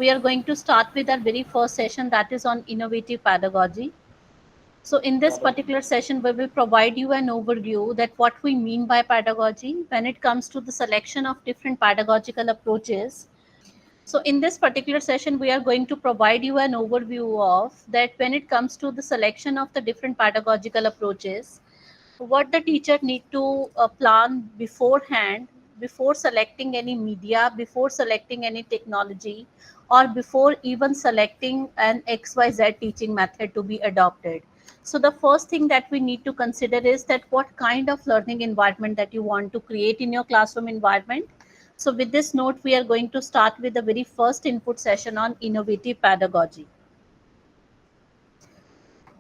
we are going to start with our very first session, that is on innovative pedagogy. So in this particular session, we will provide you an overview that what we mean by pedagogy when it comes to the selection of different pedagogical approaches. So in this particular session, we are going to provide you an overview of that when it comes to the selection of the different pedagogical approaches, what the teacher need to plan beforehand, before selecting any media, before selecting any technology, or before even selecting an XYZ teaching method to be adopted. So the first thing that we need to consider is that what kind of learning environment that you want to create in your classroom environment. So with this note, we are going to start with the very first input session on innovative pedagogy.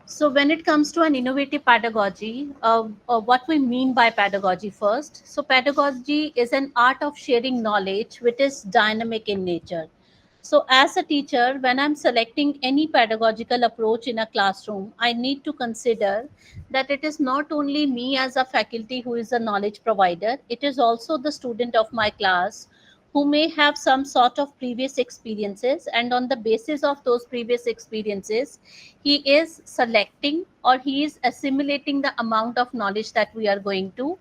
So when it comes to an innovative pedagogy, what we mean by pedagogy first. So pedagogy is an art of sharing knowledge which is dynamic in nature. So as a teacher, when I'm selecting any pedagogical approach in a classroom, I need to consider that it is not only me as a faculty who is a knowledge provider, it is also the student of my class who may have some sort of previous experiences, and on the basis of those previous experiences he is selecting or he is assimilating the amount of knowledge that we are going to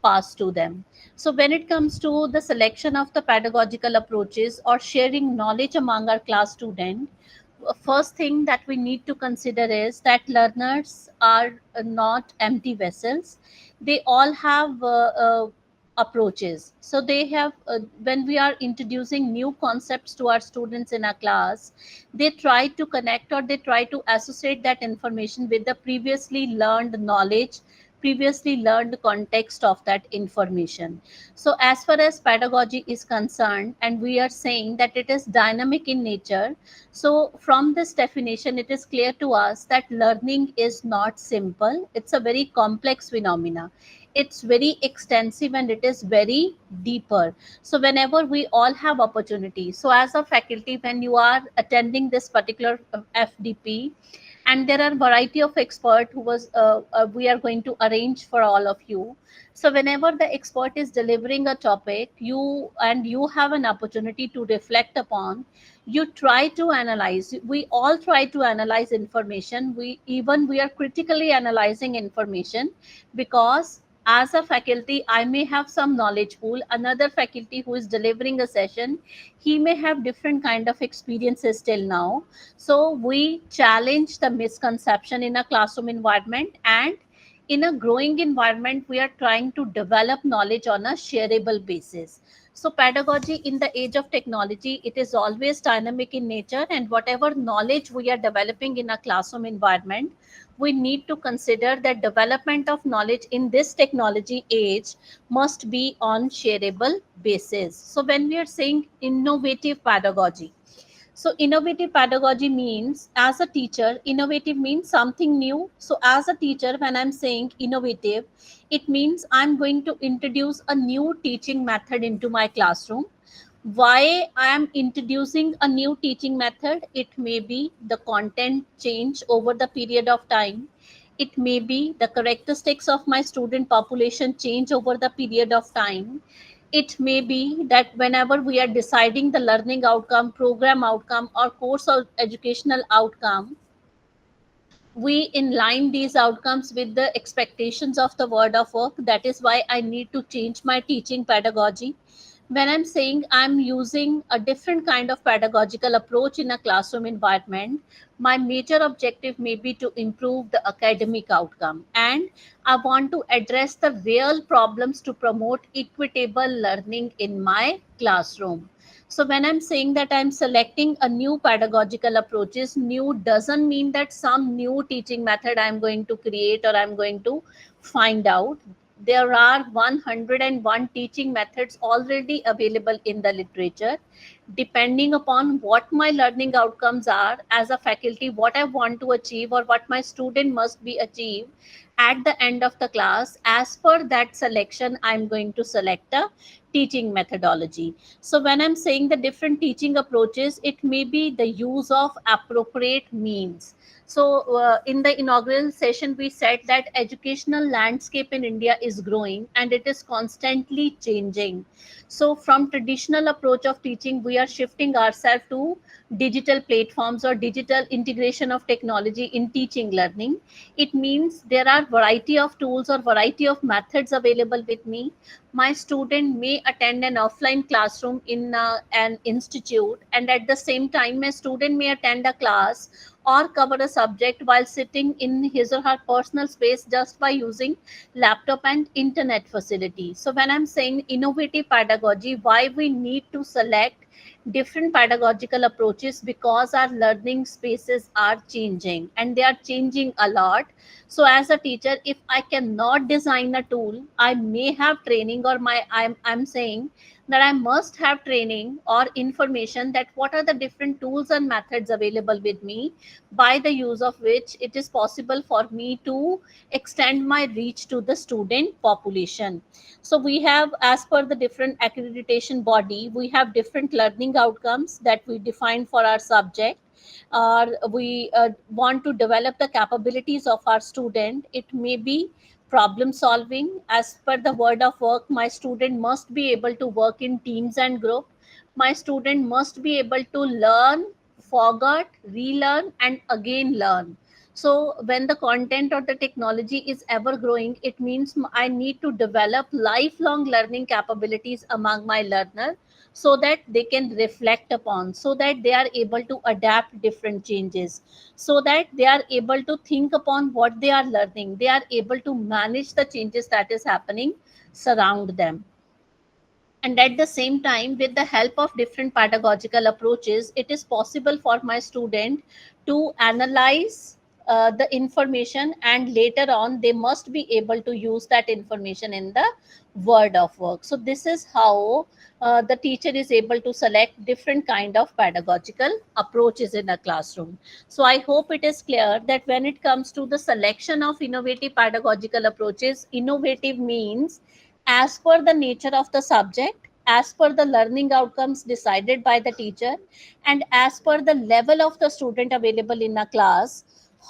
pass to them. So when it comes to the selection of the pedagogical approaches or sharing knowledge among our class student, first thing that we need to consider is that learners are not empty vessels. They all have approaches. So they have when we are introducing new concepts to our students in a class, they try to connect or they try to associate that information with the previously learned knowledge, previously learned context of that information. So as far as pedagogy is concerned, and we are saying that it is dynamic in nature, so from this definition it is clear to us that learning is not simple, it's a very complex phenomena, it's very extensive and it is very deeper. So whenever we all have opportunity, so as a faculty, when you are attending this particular FDP, and there are variety of expert who was we are going to arrange for all of you. So whenever the expert is delivering a topic, you have an opportunity to reflect upon, you try to analyze, we all try to analyze information, we are critically analyzing information, because as a faculty I may have some knowledge pool, another faculty who is delivering a session, he may have different kind of experiences till now. So we challenge the misconception in a classroom environment, and in a growing environment we are trying to develop knowledge on a shareable basis. So pedagogy in the age of technology, it is always dynamic in nature, and whatever knowledge we are developing in a classroom environment, we need to consider that development of knowledge in this technology age must be on shareable basis. So when we are saying innovative pedagogy, so innovative pedagogy means, as a teacher, innovative means something new. So as a teacher, when I'm saying innovative, it means I'm going to introduce a new teaching method into my classroom. Why I am introducing a new teaching method? It may be the content change over the period of time. It may be the characteristics of my student population change over the period of time. It may be that whenever we are deciding the learning outcome, program outcome, or course or educational outcome, we inline these outcomes with the expectations of the word of work. That is why I need to change my teaching pedagogy. When I'm saying I'm using a different kind of pedagogical approach in a classroom environment, my major objective may be to improve the academic outcome, and I want to address the real problems to promote equitable learning in my classroom. So when I'm saying that I'm selecting a new pedagogical approaches, new doesn't mean that some new teaching method I'm going to create or I'm going to find out. There are 101 teaching methods already available in the literature. Depending upon what my learning outcomes are as a faculty, what I want to achieve or what my student must be achieved, at the end of the class. As per that selection, I'm going to select a teaching methodology. So when I'm saying the different teaching approaches, it may be the use of appropriate means. So in the inaugural session we said that educational landscape in India is growing and it is constantly changing. So from traditional approach of teaching, we are shifting ourselves to digital platforms or digital integration of technology in teaching learning. It means there are variety of tools or variety of methods available with me. My student may attend an offline classroom in an institute, and at the same time my student may attend a class or cover a subject while sitting in his or her personal space just by using laptop and internet facility. So when I'm saying innovative pedagogy, why we need to select different pedagogical approaches, because our learning spaces are changing and they are changing a lot. So as a teacher, if I cannot design a tool, I may have training, or I'm saying that I must have training or information that what are the different tools and methods available with me, by the use of which it is possible for me to extend my reach to the student population. So we have, as per the different accreditation body, we have different learning outcomes that we define for our subject. We want to develop the capabilities of our student. It may be problem solving. As per the word of work, my student must be able to work in teams and group. My student must be able to learn, forget, relearn, and again learn. So when the content or the technology is ever growing, it means I need to develop lifelong learning capabilities among my learner, so that they can reflect upon, so that they are able to adapt different changes, so that they are able to think upon what they are learning, they are able to manage the changes that is happening surround them. And at the same time, with the help of different pedagogical approaches, it is possible for my student to analyze the information, and later on they must be able to use that information in the word of work. So this is how the teacher is able to select different kind of pedagogical approaches in a classroom. So I hope it is clear that when it comes to the selection of innovative pedagogical approaches, innovative means as per the nature of the subject, as per the learning outcomes decided by the teacher, and as per the level of the student available in a class,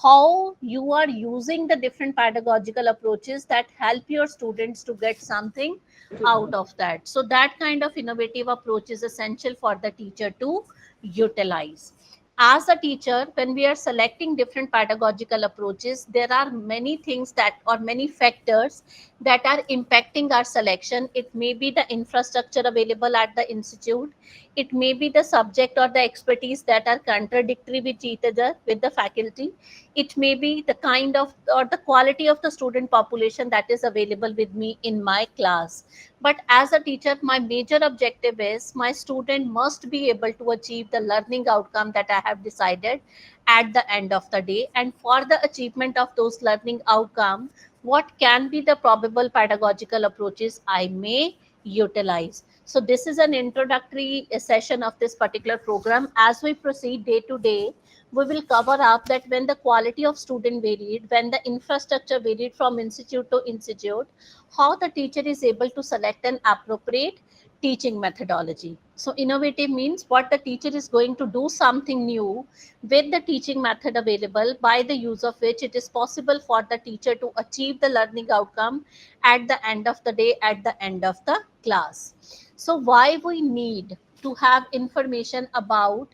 how you are using the different pedagogical approaches that help your students to get something out of that. So that kind of innovative approach is essential for the teacher to utilize. As a teacher, when we are selecting different pedagogical approaches, there are many things that, or many factors that are impacting our selection. It may be the infrastructure available at the institute, it may be the subject or the expertise that are contradictory with each other with the faculty, it may be the kind of or the quality of the student population that is available with me in my class. But as a teacher, my major objective is my student must be able to achieve the learning outcome that I have decided at the end of the day. And for the achievement of those learning outcome, what can be the probable pedagogical approaches I may utilize. So this is an introductory session of this particular program. As we proceed day to day, we will cover up that when the quality of student varied, when the infrastructure varied from institute to institute, how the teacher is able to select an appropriate teaching methodology. So innovative means what the teacher is going to do something new with the teaching method available, by the use of which it is possible for the teacher to achieve the learning outcome at the end of the day, at the end of the class. So why we need to have information about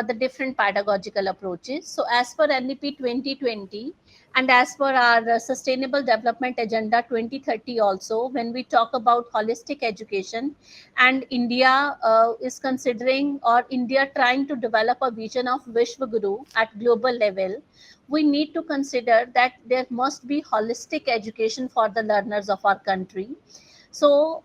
the different pedagogical approaches. So as per NEP 2020 and as per our Sustainable Development Agenda 2030 also, when we talk about holistic education, and India is considering, or India trying to develop a vision of Vishwa Guru at global level, we need to consider that there must be holistic education for the learners of our country. So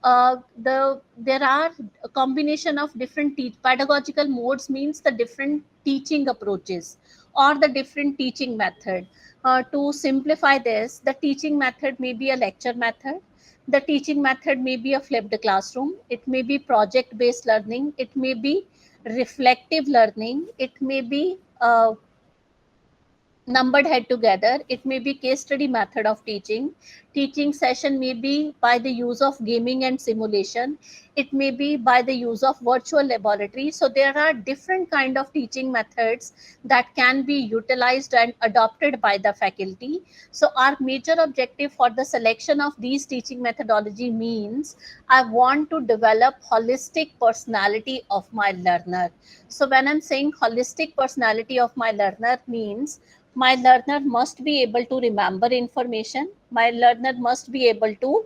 there are a combination of different pedagogical modes, means the different teaching approaches or the different teaching method. To simplify this, the teaching method may be a lecture method, the teaching method may be a flipped classroom, it may be project based learning, it may be reflective learning, it may be numbered head together. It may be case study method of teaching. Teaching session may be by the use of gaming and simulation. It may be by the use of virtual laboratory. So there are different kind of teaching methods that can be utilized and adopted by the faculty. So our major objective for the selection of these teaching methodology means I want to develop holistic personality of my learner. So when I'm saying holistic personality of my learner means my learner must be able to remember information. My learner must be able to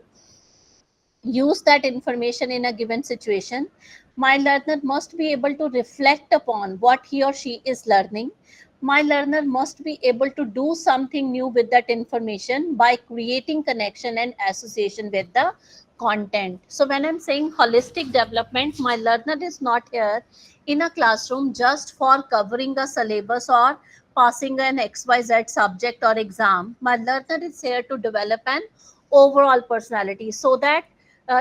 use that information in a given situation. My learner must be able to reflect upon what he or she is learning. My learner must be able to do something new with that information by creating connection and association with the content. So, when I'm saying holistic development, my learner is not here in a classroom just for covering a syllabus or passing an XYZ subject or exam. My learner is here to develop an overall personality so that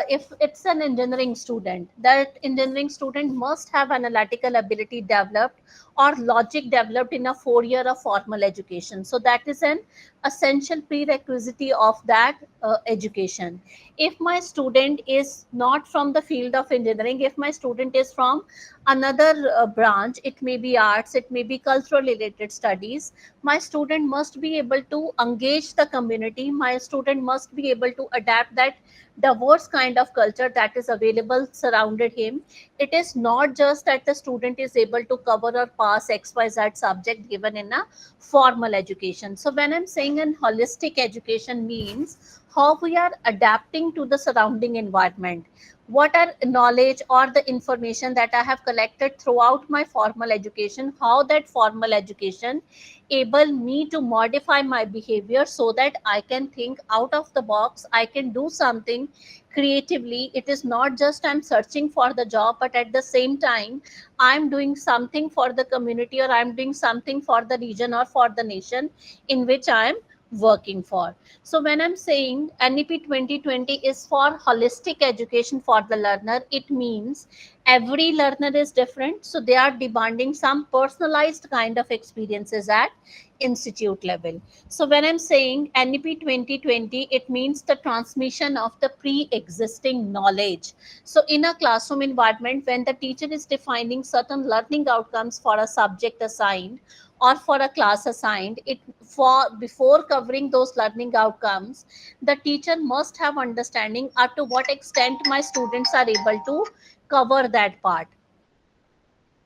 if it's an engineering student, that engineering student must have analytical ability developed or logic developed in a 4 year of formal education. So that is an essential prerequisite of that education. If my student is not from the field of engineering, if my student is from another branch, it may be arts, it may be cultural related studies, my student must be able to engage the community. My student must be able to adapt that diverse kind of culture that is available surrounded him. It is not just that the student is able to cover or pass XYZ subject given in a formal education. So when I'm saying an holistic education means how we are adapting to the surrounding environment. What are knowledge or the information that I have collected throughout my formal education, how that formal education able me to modify my behavior so that I can think out of the box, I can do something creatively. It is not just I'm searching for the job, but at the same time, I'm doing something for the community or I'm doing something for the region or for the nation in which I'm working for. So when I'm saying NEP 2020 is for holistic education for the learner, it means every learner is different. So they are demanding some personalized kind of experiences at institute level. So when I'm saying NEP 2020, it means the transmission of the pre-existing knowledge. So in a classroom environment, when the teacher is defining certain learning outcomes for a subject assigned or for a class assigned, it for before covering those learning outcomes, the teacher must have understanding up to what extent my students are able to cover that part.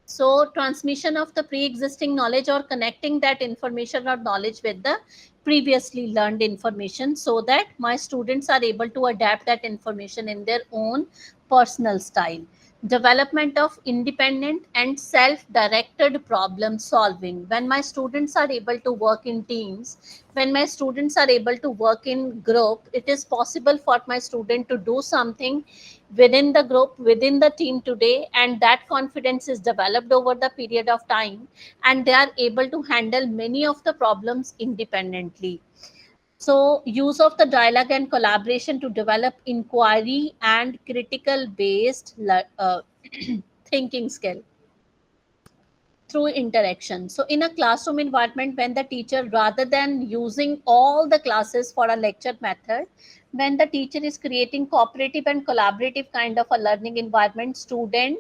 So transmission of the pre-existing knowledge or connecting that information or knowledge with the previously learned information so that my students are able to adapt that information in their own personal style. Development of independent and self-directed problem solving. When my students are able to work in teams, when my students are able to work in group, it is possible for my student to do something within the group, within the team today, and that confidence is developed over the period of time, and they are able to handle many of the problems independently. So use of the dialogue and collaboration to develop inquiry and critical based thinking skill through interaction. So, in a classroom environment, when the teacher, rather than using all the classes for a lecture method, when the teacher is creating cooperative and collaborative kind of a learning environment, student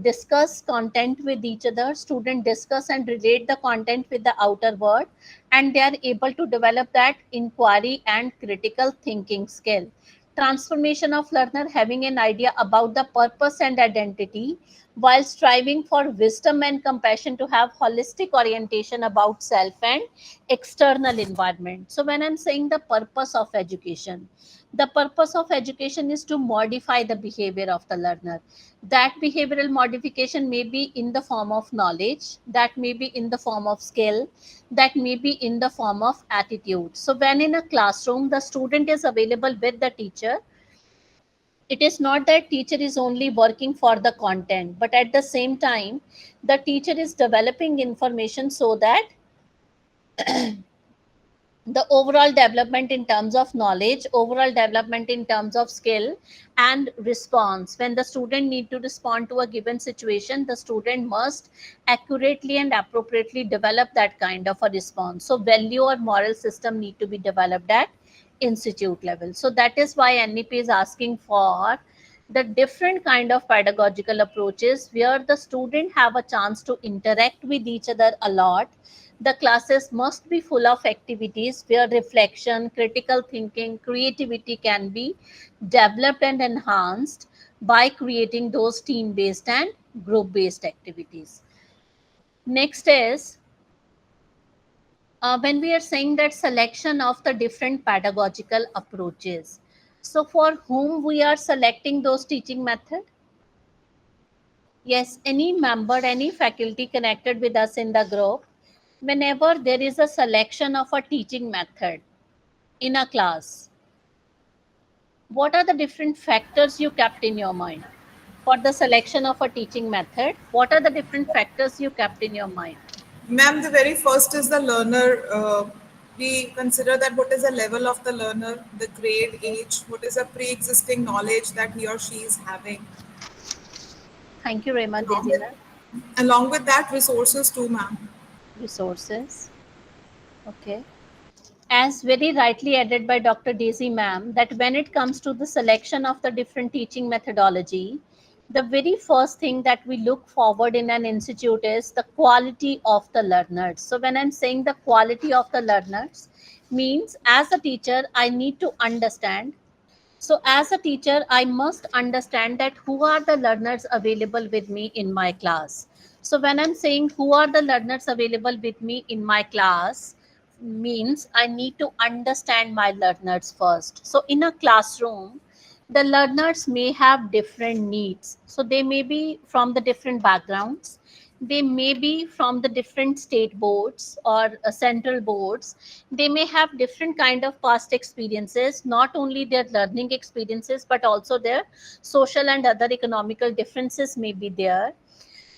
discuss content with each other, student discuss and relate the content with the outer world, and they are able to develop that inquiry and critical thinking skill. Transformation of learner having an idea about the purpose and identity while striving for wisdom and compassion to have holistic orientation about self and external environment. So when I'm saying the purpose of education, the purpose of education is to modify the behavior of the learner. That behavioral modification may be in the form of knowledge, that may be in the form of skill, that may be in the form of attitude. So when in a classroom the student is available with the teacher, it is not that teacher is only working for the content, but at the same time the teacher is developing information so that the overall development in terms of knowledge, overall development in terms of skill and response. When the student need to respond to a given situation, the student must accurately and appropriately develop that kind of a response. So value or moral system need to be developed at institute level. So that is why NEP is asking for the different kind of pedagogical approaches where the student have a chance to interact with each other a lot. The classes must be full of activities where reflection, critical thinking, creativity can be developed and enhanced by creating those team based and group based activities. Next is when we are saying that selection of the different pedagogical approaches. So, for whom we are selecting those teaching method? Yes, any member, any faculty connected with us in the group, whenever there is a selection of a teaching method in a class, what are the different factors you kept in your mind for the selection of a teaching method? What are the different factors you kept in your mind? Ma'am, the very first is the learner. We consider that what is the level of the learner, the grade, age, what is the pre-existing knowledge that he or she is having. Thank you very much, Along Daisy with, ma'am. along with that, resources too, ma'am. Resources. Okay. As very rightly added by Dr. Daisy ma'am, that when it comes to the selection of the different teaching methodology, the very first thing that we look forward in an institute is the quality of the learners. So when I'm saying the quality of the learners, means as a teacher, I need to understand. So, as a teacher, I must understand that who are the learners available with me in my class. So, when I'm saying who are the learners available with me in my class, means I need to understand my learners first. So, in a classroom, the learners may have different needs. So, they may be from the different backgrounds, they may be from the different state boards or central boards. They may have different kind of past experiences, not only their learning experiences but also their social and other economical differences may be there.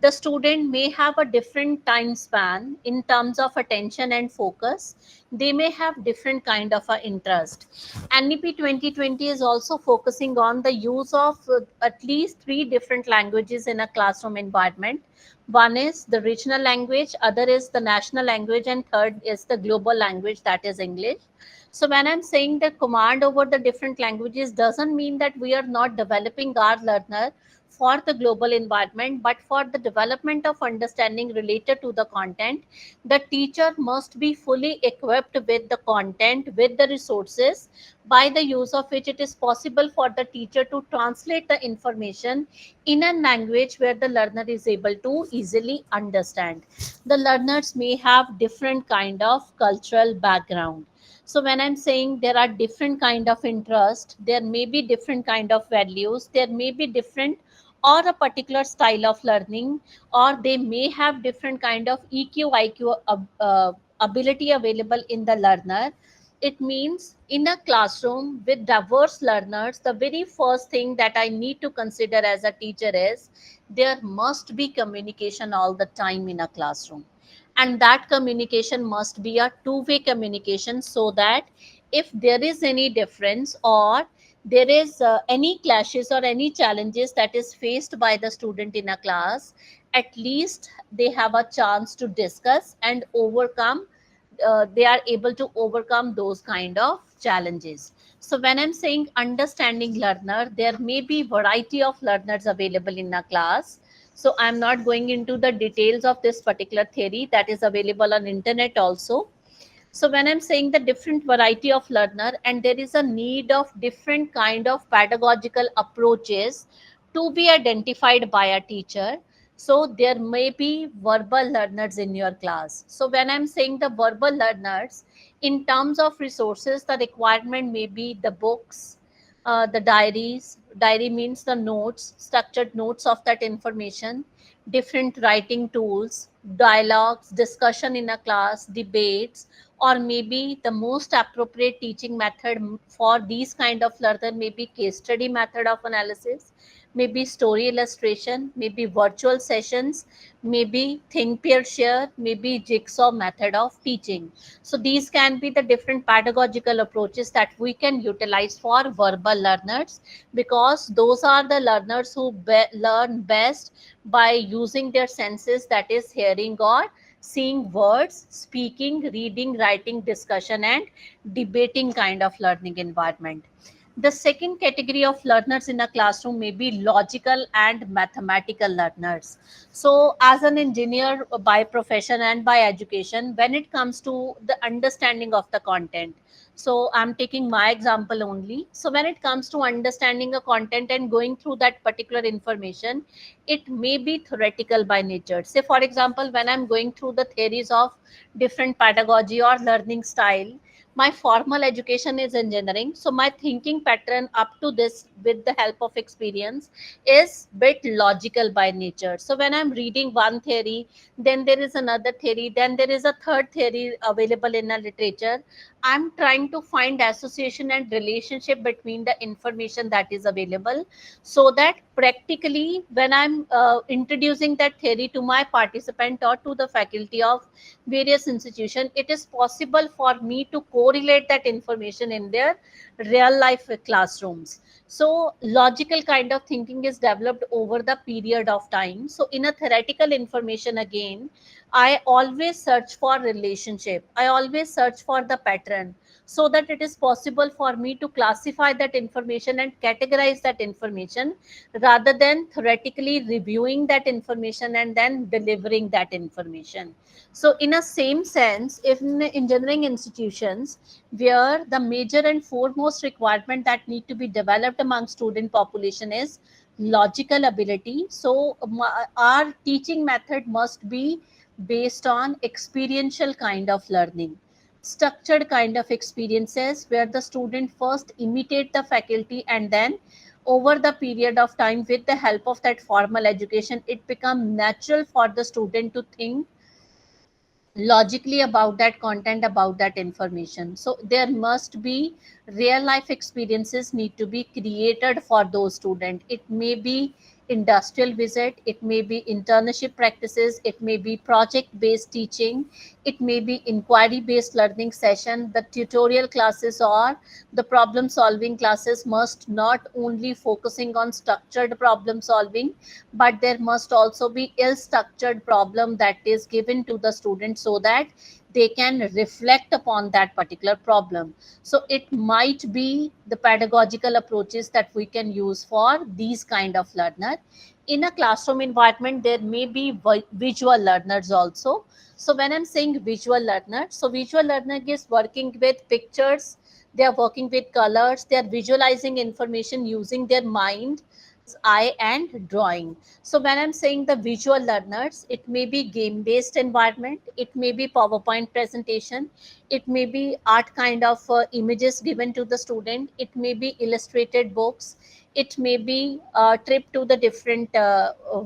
The student may have a different time span in terms of attention and focus. They may have different kind of a interest. NEP 2020 is also focusing on the use of at least three different languages in a classroom environment. One is the regional language, other is the national language, and third is the global language, that is English. So when I'm saying the command over the different languages doesn't mean that we are not developing our learner for the global environment, but for the development of understanding related to the content, the teacher must be fully equipped with the content, with the resources, by the use of which it is possible for the teacher to translate the information in a language where the learner is able to easily understand. The learners may have different kind of cultural background. So when I'm saying there are different kind of interest, there may be different kind of values, there may be different or a particular style of learning, or they may have different kind of EQ IQ ability available in the learner. It means in a classroom with diverse learners, the very first thing that I need to consider as a teacher is there must be communication all the time in a classroom, and that communication must be a two-way communication, so that if there is any difference or there is any clashes or any challenges that is faced by the student in a class, at least they have a chance to discuss and overcome. They are able to overcome those kind of challenges. So when I'm saying understanding learner, there may be variety of learners available in a class. So I'm not going into the details of this particular theory, that is available on internet also. So when I'm saying the different variety of learner, and there is a need of different kind of pedagogical approaches to be identified by a teacher. So there may be verbal learners in your class. So when I'm saying the verbal learners, in terms of resources, the requirement may be the books, the diaries. Diary means the notes, structured notes of that information, different writing tools, dialogues, discussion in a class, debates, or maybe the most appropriate teaching method for these kind of learner may be case study method of analysis, maybe story illustration, maybe virtual sessions, maybe think, peer, share, maybe jigsaw method of teaching. So these can be the different pedagogical approaches that we can utilize for verbal learners, because those are the learners who learn best by using their senses, that is hearing or seeing words, speaking, reading, writing, discussion, and debating kind of learning environment. The second category of learners in a classroom may be logical and mathematical learners. So, as an engineer by profession and by education, when it comes to the understanding of the content, so I'm taking my example only. So, when it comes to understanding a content and going through that particular information, it may be theoretical by nature. Say, for example, when I'm going through the theories of different pedagogy or learning style, my formal education is engineering, so my thinking pattern up to this with the help of experience is bit logical by nature. So when I'm reading one theory, then there is another theory, then there is a third theory available in a literature, I'm trying to find association and relationship between the information that is available, so that practically when I'm introducing that theory to my participant or to the faculty of various institutions, it is possible for me to correlate that information in their real life classrooms. So logical kind of thinking is developed over the period of time. So in a theoretical information, again, I always search for relationship, I always search for the pattern, so that it is possible for me to classify that information and categorize that information, rather than theoretically reviewing that information and then delivering that information. So, in a same sense, if in engineering institutions, where the major and foremost requirement that need to be developed among student population is logical ability, so our teaching method must be based on experiential kind of learning, structured kind of experiences, where the student first imitate the faculty, and then over the period of time, with the help of that formal education, it becomes natural for the student to think logically about that content, about that information. So there must be real life experiences need to be created for those students. It may be industrial visit, it may be internship practices, it may be project based teaching, it may be inquiry based learning session. The tutorial classes or the problem solving classes must not only focusing on structured problem solving, but there must also be ill structured problem that is given to the student, so that they can reflect upon that particular problem. So it might be the pedagogical approaches that we can use for these kind of learner. In a classroom environment, there may be visual learners also. So when I'm saying visual learner, so visual learner is working with pictures, they are working with colors, they are visualizing information using their mind, eye, and drawing. So when I'm saying the visual learners, it may be game based environment, it may be PowerPoint presentation, it may be art kind of images given to the student, it may be illustrated books, it may be a trip to the different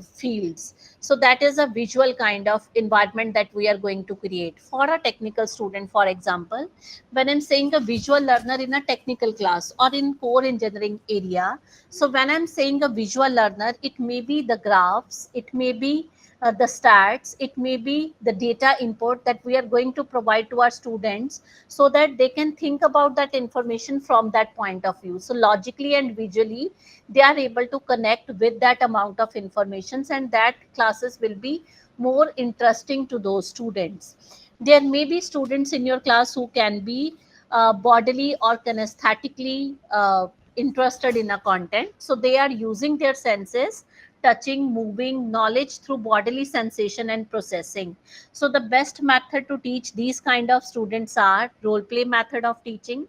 fields. So that is a visual kind of environment that we are going to create for a technical student. For example, when I'm saying a visual learner in a technical class or in core engineering area, so when I'm saying a visual learner, it may be the graphs, it may be the stats, it may be the data input that we are going to provide to our students, so that they can think about that information from that point of view. So logically and visually, they are able to connect with that amount of informations, and that classes will be more interesting to those students. There may be students in your class who can be bodily or kinesthetically interested in a content, so they are using their senses, touching, moving, knowledge through bodily sensation and processing. So the best method to teach these kind of students are role play method of teaching,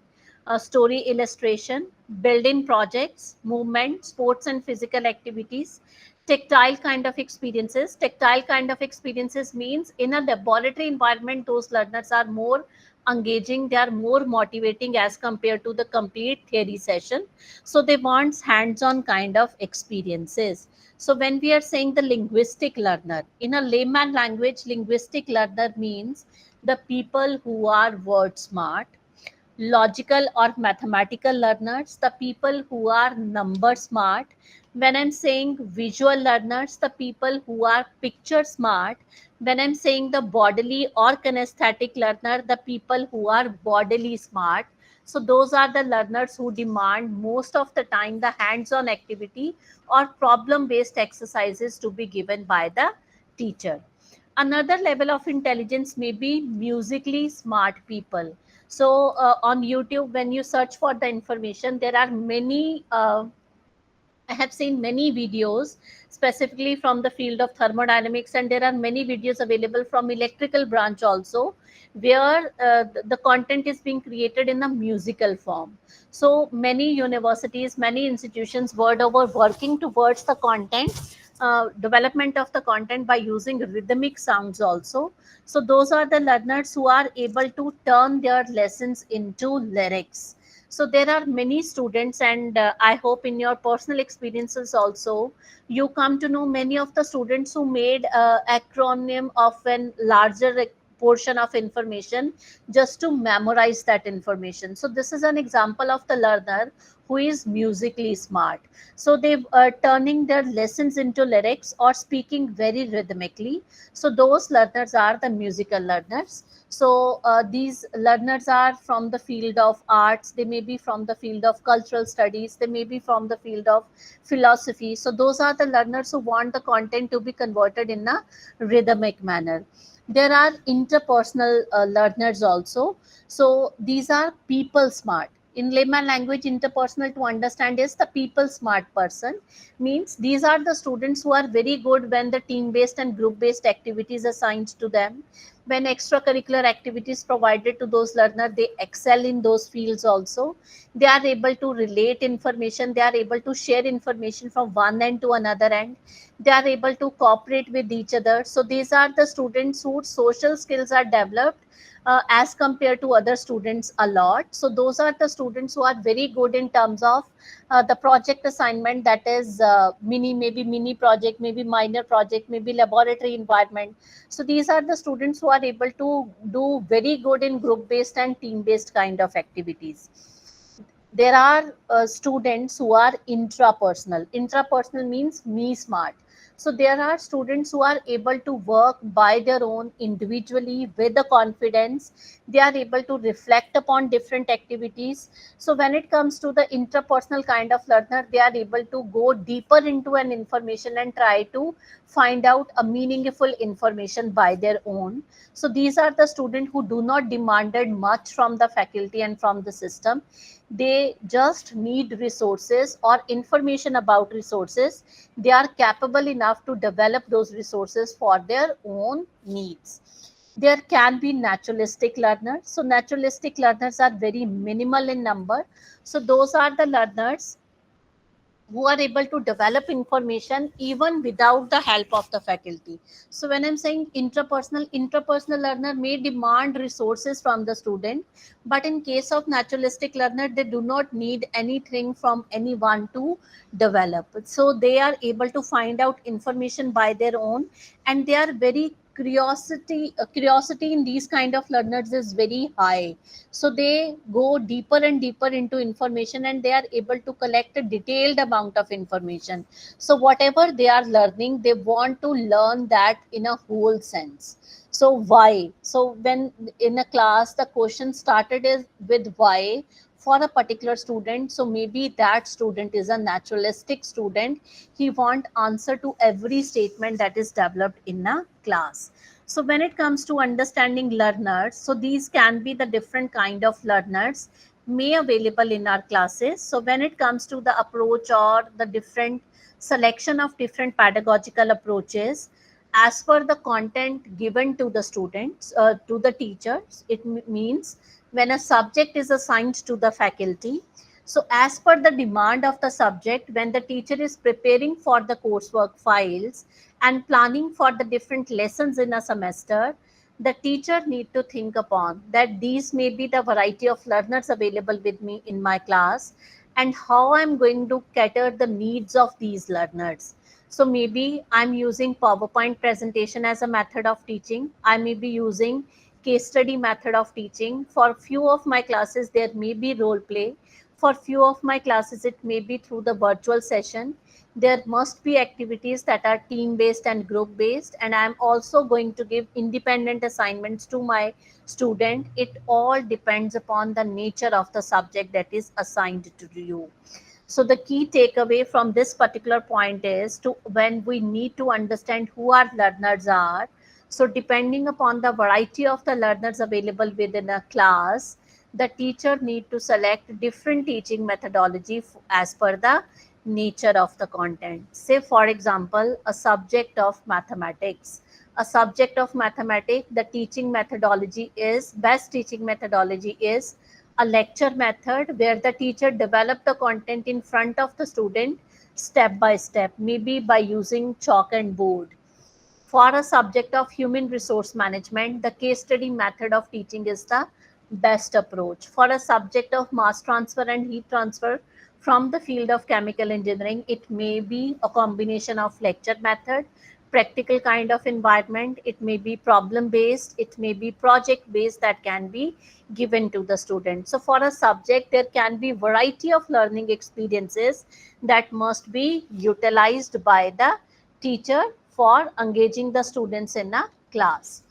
story illustration, build in projects, movement, sports and physical activities, tactile kind of experiences. Tactile kind of experiences means in a laboratory environment, those learners are more engaging, they are more motivating as compared to the complete theory session. So they want hands on kind of experiences. So when we are saying the linguistic learner, in a layman language, linguistic learner means the people who are word smart. Logical or mathematical learners, the people who are number smart. When I'm saying visual learners, the people who are picture smart. When I'm saying the bodily or kinesthetic learner, the people who are bodily smart. So those are the learners who demand most of the time the hands-on activity or problem-based exercises to be given by the teacher. Another level of intelligence may be musically smart people. So on YouTube, when you search for the information, there are many I have seen many videos specifically from the field of thermodynamics, and there are many videos available from electrical branch also, where the content is being created in a musical form. So many universities, many institutions world over working towards the content, development of the content by using rhythmic sounds also. So those are the learners who are able to turn their lessons into lyrics. So there are many students, and I hope in your personal experiences also, you come to know many of the students who made acronym of an larger portion of information just to memorize that information. So this is an example of the learner who is musically smart. So they are turning their lessons into lyrics or speaking very rhythmically. So those learners are the musical learners. So these learners are from the field of arts, they may be from the field of cultural studies, they may be from the field of philosophy. So those are the learners who want the content to be converted in a rhythmic manner. There are interpersonal learners also. So these are people smart. In layman language, interpersonal to understand is the people smart person. Means these are the students who are very good when the team based and group based activities assigned to them. When extracurricular activities provided to those learners, they excel in those fields also. They are able to relate information, they are able to share information from one end to another end, they are able to cooperate with each other. So these are the students whose social skills are developed as compared to other students a lot. So those are the students who are very good in terms of the project assignment, that is maybe mini project, maybe minor project, maybe laboratory environment. So these are the students who are able to do very good in group based and team based kind of activities. There are students who are intrapersonal. Intrapersonal means me smart. So there are students who are able to work by their own individually with the confidence. They are able to reflect upon different activities. So when it comes to the interpersonal kind of learner, they are able to go deeper into an information and try to find out a meaningful information by their own. So these are the students who do not demanded much from the faculty and from the system. They just need resources or information about resources. They are capable enough to develop those resources for their own needs. There can be naturalistic learners. So naturalistic learners are very minimal in number. So those are the learners who are able to develop information even without the help of the faculty. So when I'm saying interpersonal learner may demand resources from the student, but in case of naturalistic learner, they do not need anything from anyone to develop. So they are able to find out information by their own, and they are very curiosity in these kind of learners is very high. So they go deeper and deeper into information, and they are able to collect a detailed amount of information. So whatever they are learning, they want to learn that in a whole sense. So why? So when in a class the question started is with why for a particular student, so maybe that student is a naturalistic student. He want answer to every statement that is developed in a class. So when it comes to understanding learners, so these can be the different kind of learners may available in our classes. So when it comes to the approach or the different selection of different pedagogical approaches, as per the content given to the students, to the teachers, it means when a subject is assigned to the faculty, so as per the demand of the subject, when the teacher is preparing for the coursework files and planning for the different lessons in a semester, the teacher need to think upon that these may be the variety of learners available with me in my class, and how I'm going to cater the needs of these learners. So maybe I'm using PowerPoint presentation as a method of teaching. I may be using case study method of teaching. For few of my classes, there may be role play. For few of my classes, it may be through the virtual session. There must be activities that are team based and group based, and I'm also going to give independent assignments to my student. It all depends upon the nature of the subject that is assigned to you. So the key takeaway from this particular point is to when we need to understand who our learners are. So depending upon the variety of the learners available within a class, the teacher need to select different teaching methodology as per the nature of the content. Say for example, a subject of mathematics. A subject of mathematics, the teaching methodology is, best teaching methodology is a lecture method where the teacher develop the content in front of the student step by step, maybe by using chalk and board. For a subject of human resource management, the case study method of teaching is the best approach. For a subject of mass transfer and heat transfer from the field of chemical engineering, it may be a combination of lecture method, practical kind of environment, it may be problem based, it may be project based that can be given to the student. So for a subject, there can be variety of learning experiences that must be utilized by the teacher for engaging the students in a class.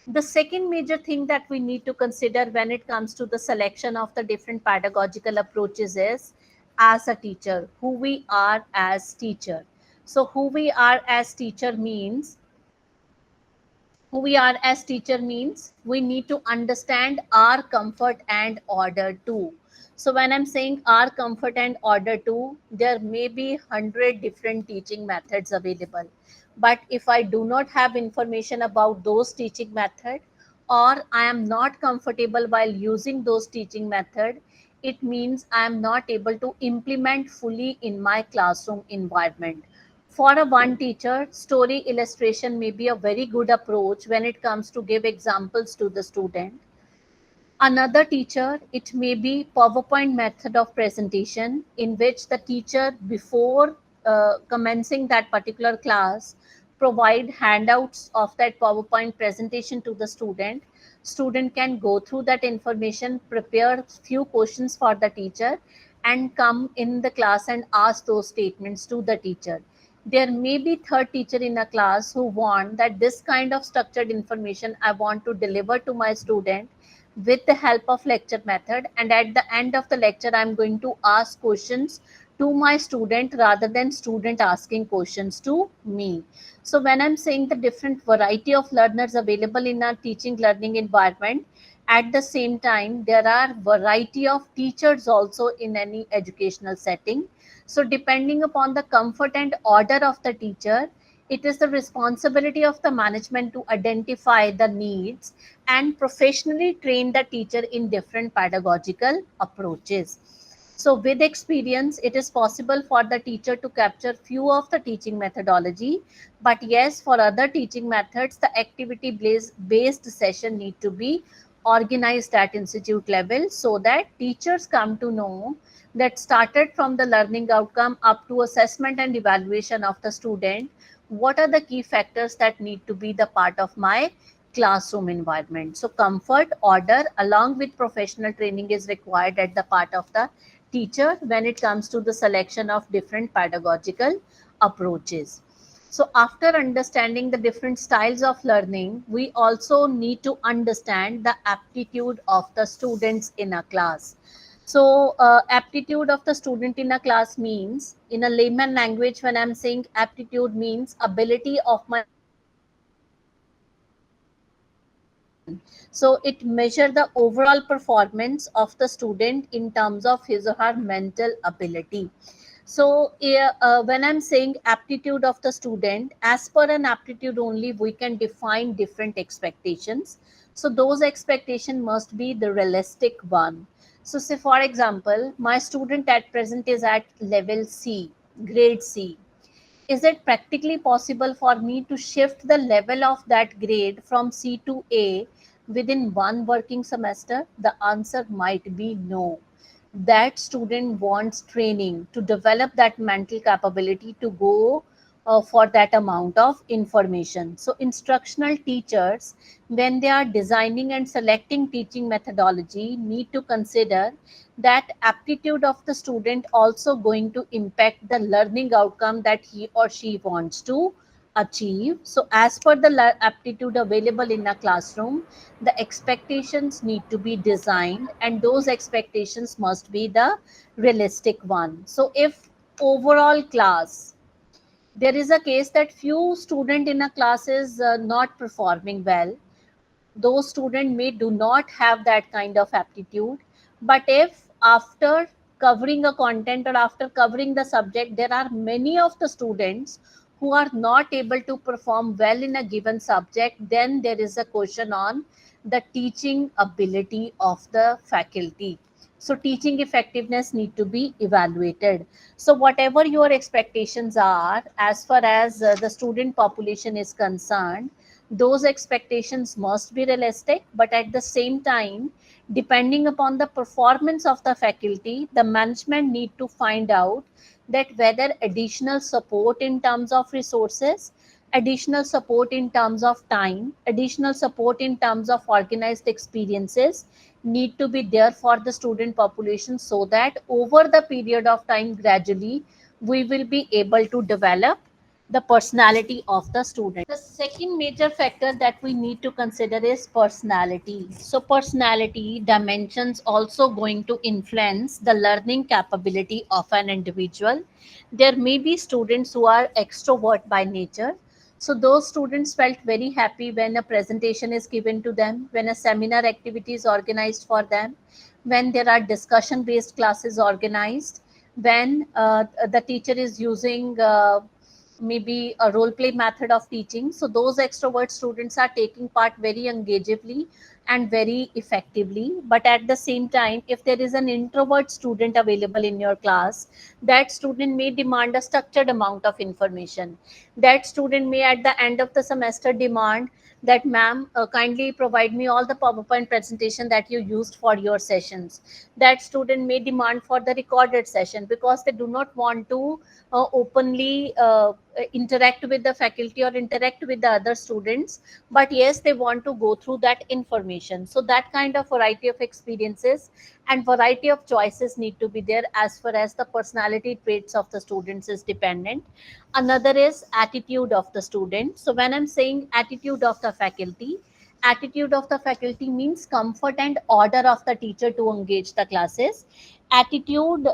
The second major thing that we need to consider when it comes to the selection of the different pedagogical approaches is, as a teacher, who we are as teacher. So who we are as teacher means, who we are as teacher means we need to understand our comfort and order too. So when I'm saying our comfort and order too, there may be 100 different teaching methods available, but if I do not have information about those teaching method, or I am not comfortable while using those teaching method, it means I am not able to implement fully in my classroom environment. For a one teacher, story illustration may be a very good approach when it comes to give examples to the student. Another teacher, it may be PowerPoint method of presentation in which the teacher before commencing that particular class provide handouts of that PowerPoint presentation to the student. Student can go through that information, prepare few questions for the teacher, and come in the class and ask those statements to the teacher. There may be third teacher in a class who want that this kind of structured information I want to deliver to my student with the help of lecture method, and at the end of the lecture I'm going to ask questions to my student rather than student asking questions to me. So when I'm saying the different variety of learners available in a teaching learning environment, at the same time there are variety of teachers also in any educational setting. So depending upon the comfort and order of the teacher, it is the responsibility of the management to identify the needs and professionally train the teacher in different pedagogical approaches. So with experience, it is possible for the teacher to capture few of the teaching methodology, but yes, for other teaching methods, the activity based session need to be organized at institute level so that teachers come to know that started from the learning outcome up to assessment and evaluation of the student, what are the key factors that need to be the part of my classroom environment. So comfort, order along with professional training is required at the part of the teacher when it comes to the selection of different pedagogical approaches. So after understanding the different styles of learning, we also need to understand the aptitude of the students in a class. So aptitude of the student in a class means, in a layman language, when I'm saying aptitude means ability of my student to learn. So it measure the overall performance of the student in terms of his or her mental ability. So when I'm saying aptitude of the student, as per an aptitude only we can define different expectations. So those expectation must be the realistic one. So say for example, my student at present is at level C, grade C. Is it practically possible for me to shift the level of that grade from C to A within one working semester? The answer might be no. That student wants training to develop that mental capability to go for that amount of information. So, instructional teachers, when they are designing and selecting teaching methodology, need to consider that aptitude of the student also going to impact the learning outcome that he or she wants to achieve. So, as per the aptitude available in a classroom, the expectations need to be designed, and those expectations must be the realistic one. So, if overall class, there is a case that few student in a class is not performing well, those students may do not have that kind of aptitude. But if after covering a content or after covering the subject, there are many of the students who are not able to perform well in a given subject, then there is a question on the teaching ability of the faculty. So teaching effectiveness need to be evaluated. So whatever your expectations are as far as the student population is concerned, those expectations must be realistic, but at the same time, depending upon the performance of the faculty, the management need to find out that whether additional support in terms of resources, additional support in terms of time, additional support in terms of organized experiences need to be there for the student population, so that over the period of time, gradually we will be able to develop the personality of the student. The second major factor that we need to consider is personality. So personality dimensions also going to influence the learning capability of an individual. There may be students who are extrovert by nature, so those students felt very happy when a presentation is given to them, when a seminar activity is organized for them, when there are discussion based classes organized, when the teacher is using maybe a role play method of teaching. So those extrovert students are taking part very engagively and very effectively. But at the same time, if there is an introvert student available in your class, that student may demand a structured amount of information. That student may at the end of the semester demand that, ma'am, kindly provide me all the PowerPoint presentation that you used for your sessions. That student may demand for the recorded session because they do not want to openly interact with the faculty or interact with the other students, but yes, they want to go through that information. So that kind of variety of experiences and variety of choices need to be there as far as the personality traits of the students is dependent. Another is attitude of the student. So when I'm saying attitude of the faculty, attitude of the faculty means comfort and order of the teacher to engage the classes. Attitude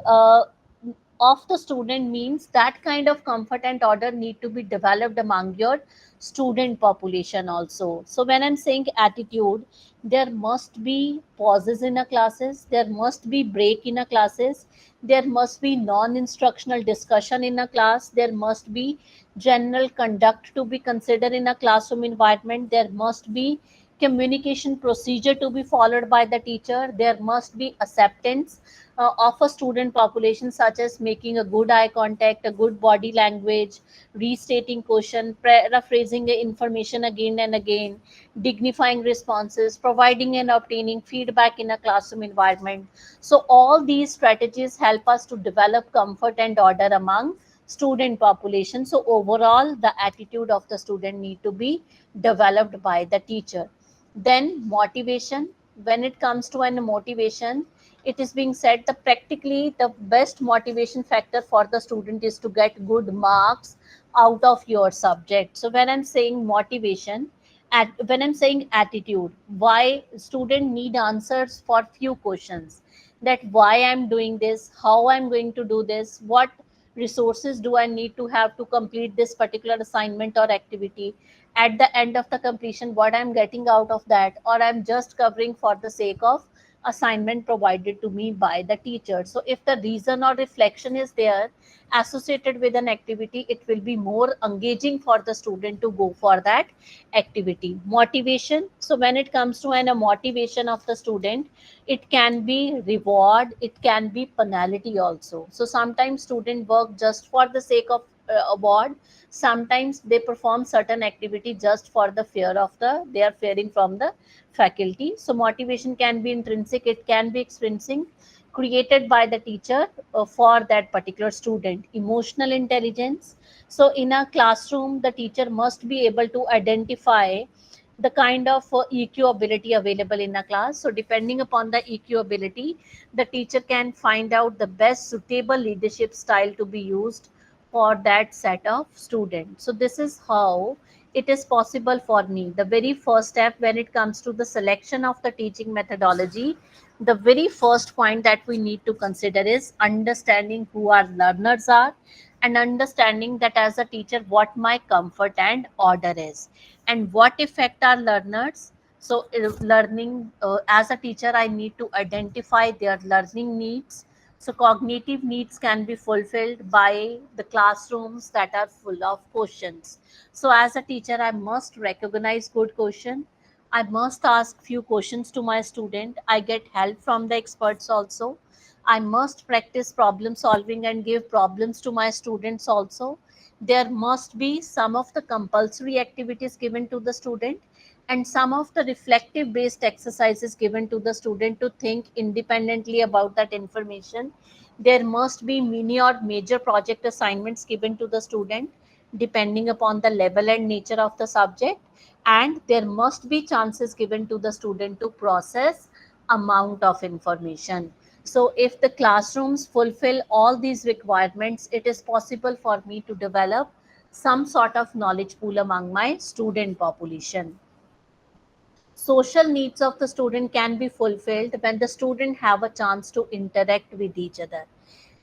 of the student means that kind of comfort and order need to be developed among your student population also. So when I'm saying attitude, there must be pauses in a classes, there must be break in a classes, there must be non instructional discussion in a class, there must be general conduct to be considered in a classroom environment, there must be communication procedure to be followed by the teacher, there must be acceptance of a student population, such as making a good eye contact, a good body language, restating question, paraphrasing the information again and again, dignifying responses, providing and obtaining feedback in a classroom environment. So all these strategies help us to develop comfort and order among student population. So overall, the attitude of the student need to be developed by the teacher. Then motivation. When it comes to an motivation, it is being said that practically the best motivation factor for the student is to get good marks out of your subject. So when I'm saying motivation, when I'm saying attitude, why student need answers for few questions, that why I'm doing this, how I'm going to do this, what resources do I need to have to complete this particular assignment or activity, at the end of the completion what I'm getting out of that, or I'm just covering for the sake of assignment provided to me by the teacher. So if the reason or reflection is there associated with an activity, it will be more engaging for the student to go for that activity. Motivation. So when it comes to a motivation of the student, it can be reward, it can be penalty also. So sometimes student work just for the sake of award, sometimes they perform certain activity just for the fear of the they are fearing from the faculty. So motivation can be intrinsic, it can be extrinsic. created by the teacher for that particular student. Emotional intelligence. So in a classroom, the teacher must be able to identify the kind of EQ ability available in a class. So depending upon the EQ ability, the teacher can find out the best suitable leadership style to be used for that set of students. So this is how it is possible for me. The very first step when it comes to the selection of the teaching methodology, the very first point that we need to consider is understanding who our learners are, and understanding that as a teacher what my comfort and order is, and what affect our learners. So learning, as a teacher I need to identify their learning needs. So cognitive needs can be fulfilled by the classrooms that are full of questions. So as a teacher I must recognize good question. I must ask few questions to my student. I get help from the experts also. I must practice problem solving and give problems to my students also. There must be some of the compulsory activities given to the student, and some of the reflective based exercises given to the student to think independently about that information. There must be mini or major project assignments given to the student depending upon the level and nature of the subject, and there must be chances given to the student to process amount of information. So if the classrooms fulfill all these requirements, it is possible for me to develop some sort of knowledge pool among my student population. Social needs of the student can be fulfilled when the student have a chance to interact with each other.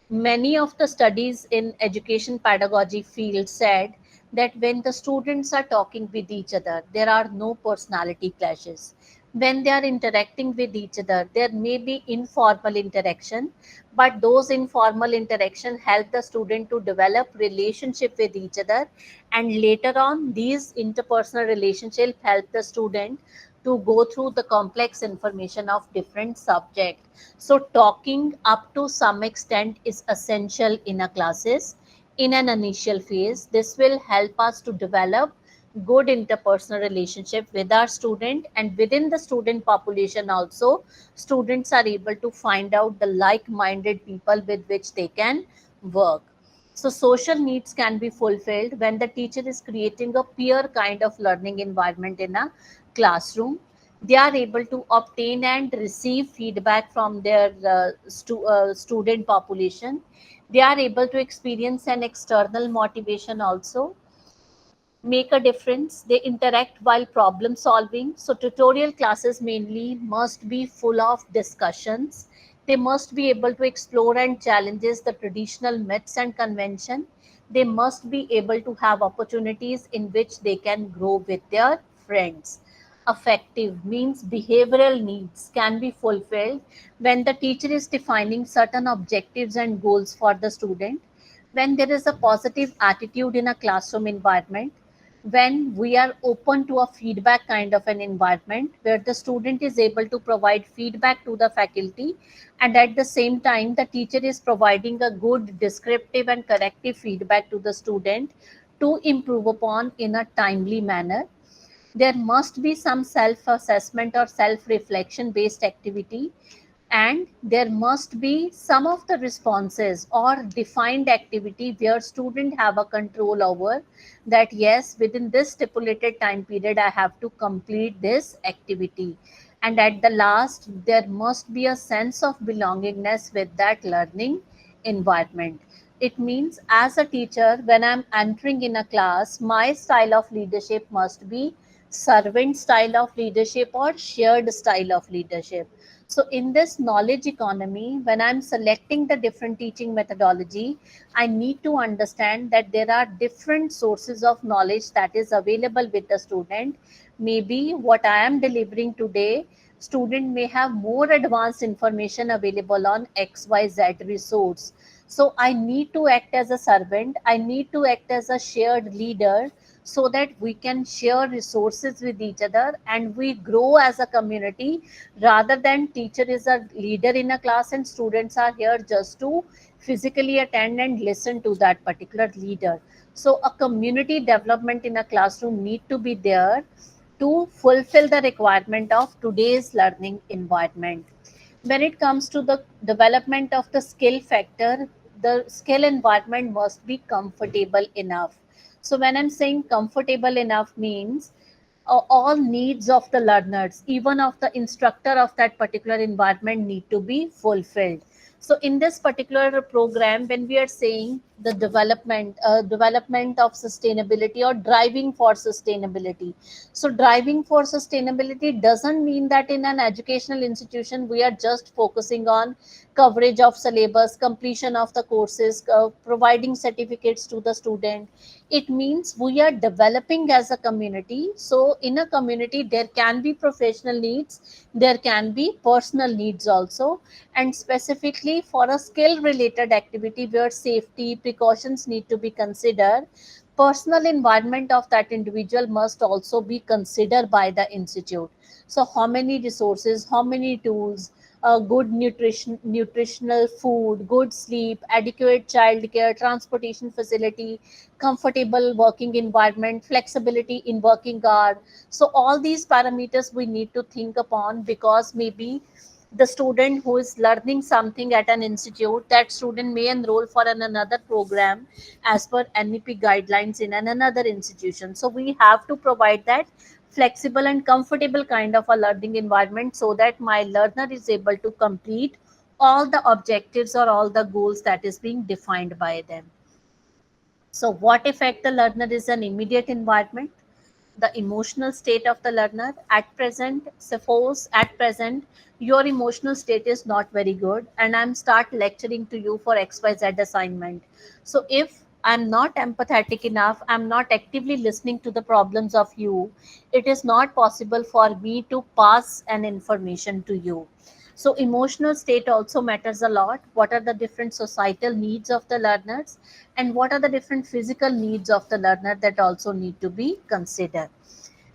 Many of the studies in education pedagogy field said that when the students are talking with each other, there are no personality clashes. When they are interacting with each other, there may be informal interaction, but those informal interaction help the student to develop relationship with each other, and later on these interpersonal relationship help the student to go through the complex information of different subject. So talking up to some extent is essential in a classes in an initial phase. This will help us to develop good interpersonal relationship with our student, and within the student population also students are able to find out the like minded people with which they can work. So social needs can be fulfilled when the teacher is creating a peer kind of learning environment in a classroom. They are able to obtain and receive feedback from their student population. They are able to experience an external motivation also, make a difference. They interact while problem solving. So tutorial classes mainly must be full of discussions. They must be able to explore and challenges the traditional myths and convention. They must be able to have opportunities in which they can grow with their friends. Affective means behavioral needs can be fulfilled when the teacher is defining certain objectives and goals for the student, when there is a positive attitude in a classroom environment, when we are open to a feedback kind of an environment where the student is able to provide feedback to the faculty, and at the same time the teacher is providing a good descriptive and corrective feedback to the student to improve upon in a timely manner. There must be some self assessment or self reflection based activity, and there must be some of the responses or defined activity where student have a control over that, yes, within this stipulated time period I have to complete this activity. And at the last there must be a sense of belongingness with that learning environment. It means as a teacher, when I'm entering in a class, my style of leadership must be servant style of leadership or shared style of leadership. So in this knowledge economy, when I'm selecting the different teaching methodology, I need to understand that there are different sources of knowledge that is available with the student. Maybe what I am delivering today, student may have more advanced information available on XYZ resource. So I need to act as a servant. I need to act as a shared leader so that we can share resources with each other and we grow as a community, rather than teacher is a leader in a class and students are here just to physically attend and listen to that particular leader. So a community development in a classroom need to be there to fulfill the requirement of today's learning environment. When it comes to the development of the skill factor, the skill environment must be comfortable enough. So when I'm saying comfortable enough means all needs of the learners, even of the instructor of that particular environment, need to be fulfilled. So in this particular program, when we are saying the development of sustainability or driving for sustainability, so driving for sustainability doesn't mean that in an educational institution we are just focusing on coverage of syllabus, completion of the courses, providing certificates to the student. It means we are developing as a community. So in a community there can be professional needs, there can be personal needs also, and specifically for a skill related activity where safety precautions need to be considered, personal environment of that individual must also be considered by the institute. So how many resources, how many tools, good nutritional food, good sleep, adequate child care, transportation facility, comfortable working environment, flexibility in working hour. So all these parameters we need to think upon, because maybe the student who is learning something at an institute, that student may enroll for another program as per NEP guidelines in another institution. So we have to provide that flexible and comfortable kind of a learning environment so that my learner is able to complete all the objectives or all the goals that is being defined by them. So, what affect the learner is an immediate environment, the emotional state of the learner. At present, suppose at present your emotional state is not very good, and I'm start lecturing to you for XYZ assignment. So, if I'm not empathetic enough, I'm not actively listening to the problems of you, it is not possible for me to pass an information to you. So emotional state also matters a lot. What are the different societal needs of the learners, and what are the different physical needs of the learner that also need to be considered.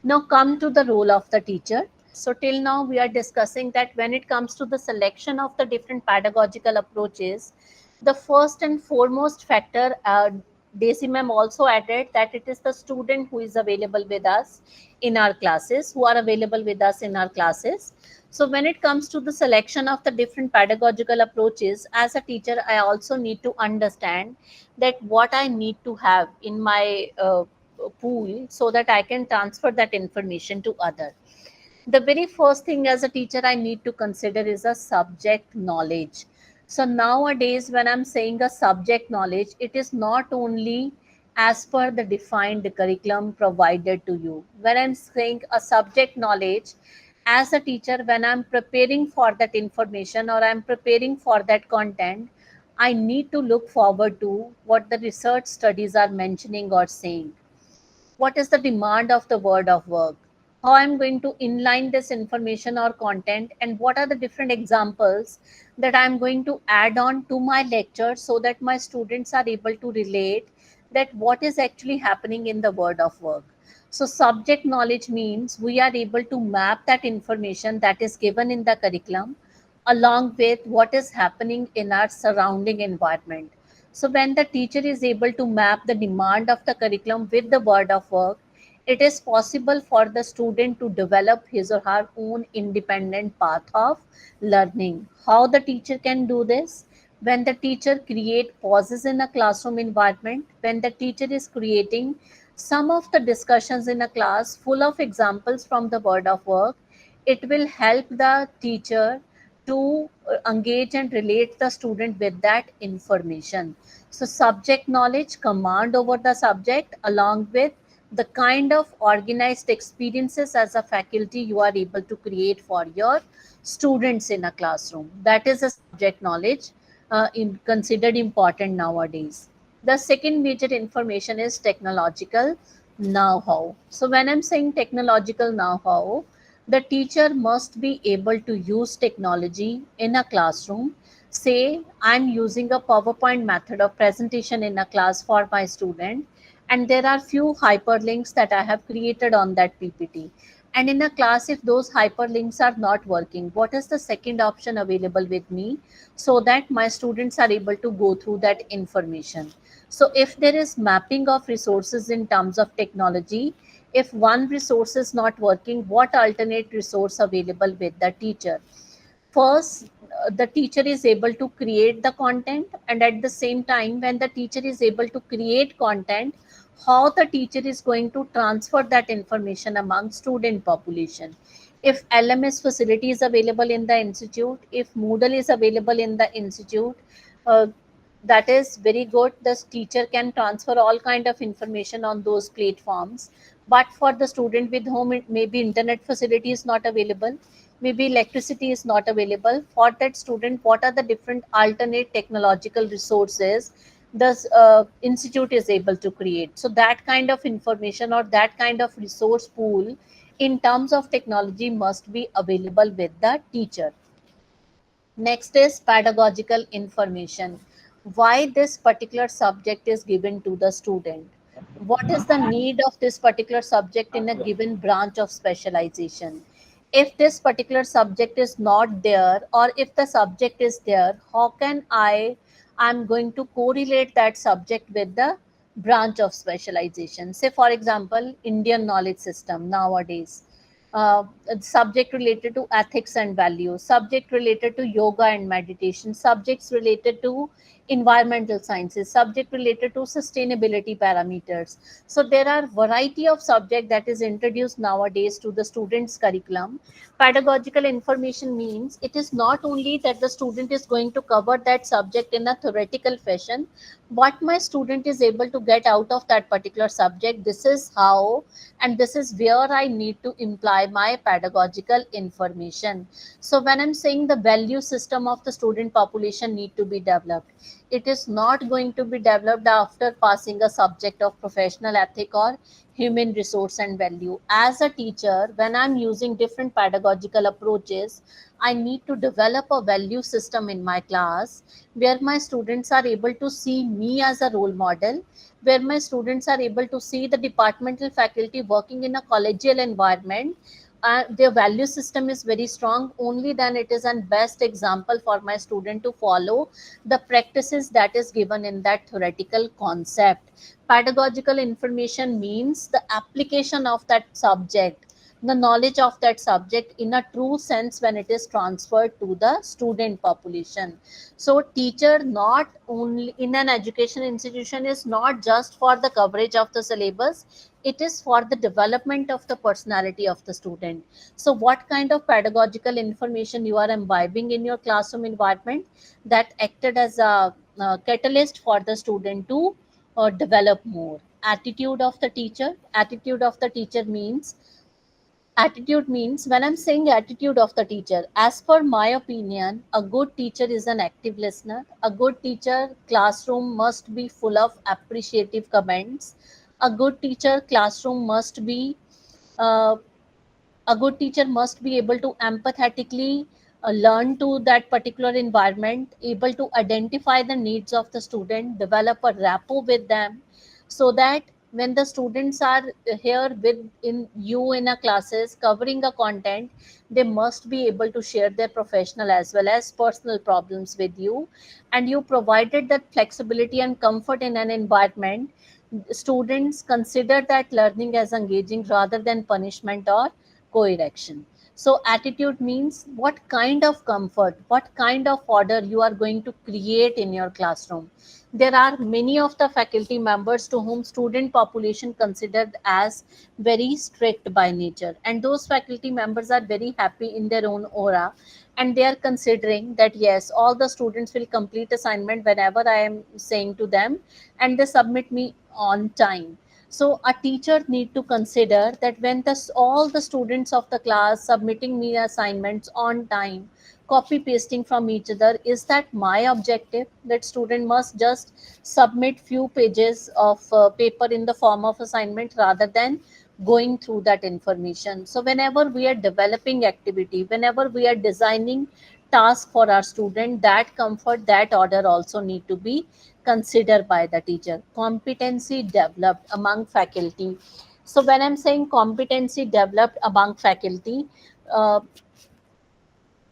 Now come to the role of the teacher. So till now we are discussing that when it comes to the selection of the different pedagogical approaches, the first and foremost factor, Daisy ma'am also added that it is the student who is available with us in our classes, who are available with us in our classes. So when it comes to the selection of the different pedagogical approaches, as a teacher, I also need to understand that what I need to have in my pool so that I can transfer that information to other. The very first thing as a teacher I need to consider is a subject knowledge. So nowadays, when I'm saying a subject knowledge, it is not only as per the defined curriculum provided to you. When I'm saying a subject knowledge, as a teacher, when I'm preparing for that information or I'm preparing for that content, I need to look forward to what the research studies are mentioning or saying. What is the demand of the word of work, how I'm going to inline this information or content, and what are the different examples that I'm going to add on to my lecture so that my students are able to relate that what is actually happening in the word of work. So subject knowledge means we are able to map that information that is given in the curriculum along with what is happening in our surrounding environment. So when the teacher is able to map the demand of the curriculum with the word of work, it is possible for the student to develop his or her own independent path of learning. How the teacher can do this? When the teacher create pauses in a classroom environment, when the teacher is creating some of the discussions in a class full of examples from the word of work, it will help the teacher to engage and relate the student with that information. So subject knowledge, command over the subject, along with the kind of organized experiences as a faculty you are able to create for your students in a classroom. That is a subject knowledge considered important nowadays. The second major information is technological know-how. So when I'm saying technological know-how, the teacher must be able to use technology in a classroom. Say I'm using a PowerPoint method of presentation in a class for my student, and there are few hyperlinks that I have created on that PPT. And in a class, if those hyperlinks are not working, what is the second option available with me so that my students are able to go through that information? So if there is mapping of resources in terms of technology, if one resource is not working, what alternate resource available with the teacher? First, the teacher is able to create the content, and at the same time, when the teacher is able to create content, how the teacher is going to transfer that information among student population. If LMS facility is available in the institute, if Moodle is available in the institute, uh, that is very good. The teacher can transfer all kind of information on those platforms. But for the student with whom it maybe internet facility is not available, maybe electricity is not available, for that student what are the different alternate technological resources the institute is able to create. So that kind of information or that kind of resource pool in terms of technology must be available with the teacher. Next is pedagogical information. Why this particular subject is given to the student? What is the need of this particular subject in a given branch of specialization? If this particular subject is not there, or if the subject is there, how can I'm going to correlate that subject with the branch of specialization? Say, for example, Indian knowledge system nowadays, subject related to ethics and values, subject related to yoga and meditation, subjects related to environmental sciences, subject related to sustainability parameters. So there are variety of subject that is introduced nowadays to the students curriculum. Pedagogical information means it is not only that the student is going to cover that subject in a theoretical fashion, what my student is able to get out of that particular subject, this is how, and this is where I need to imply my pedagogical information. So when I'm saying the value system of the student population need to be developed, it is not going to be developed after passing a subject of professional ethic or human resource and value. As a teacher, when I'm using different pedagogical approaches, I need to develop a value system in my class where my students are able to see me as a role model, where my students are able to see the departmental faculty working in a collegial environment. Their value system is very strong. Only then it is an best example for my student to follow the practices that is given in that theoretical concept. Pedagogical information means the application of that subject, the knowledge of that subject in a true sense when it is transferred to the student population. So teacher not only in an education institution is not just for the coverage of the syllabus, it is for the development of the personality of the student. So what kind of pedagogical information you are imbibing in your classroom environment, that acted as a catalyst for the student to develop more. Attitude of the teacher means, attitude means when I'm saying attitude of the teacher, as per my opinion, a good teacher is an active listener. A good teacher classroom must be full of appreciative comments. A good teacher classroom must be uh, a good teacher must be able to empathetically learn to that particular environment, able to identify the needs of the student, develop a rapport with them, so that when the students are here with in you in a classes covering a content, they must be able to share their professional as well as personal problems with you, and you provided that flexibility and comfort in an environment. Students consider that learning as engaging rather than punishment or co-erection. So attitude means what kind of comfort, what kind of order you are going to create in your classroom. There are many of the faculty members to whom student population considered as very strict by nature, and those faculty members are very happy in their own aura, and they are considering that yes, all the students will complete assignment whenever I am saying to them, and they submit me on time. So a teacher need to consider that when all the students of the class submitting me assignments on time, copy pasting from each other, is that my objective? That student must just submit few pages of paper in the form of assignment rather than going through that information. So whenever we are developing activity, whenever we are designing task for our student, that comfort, that order also need to be considered by the teacher. Competency developed among faculty. So when I'm saying competency developed among faculty, uh,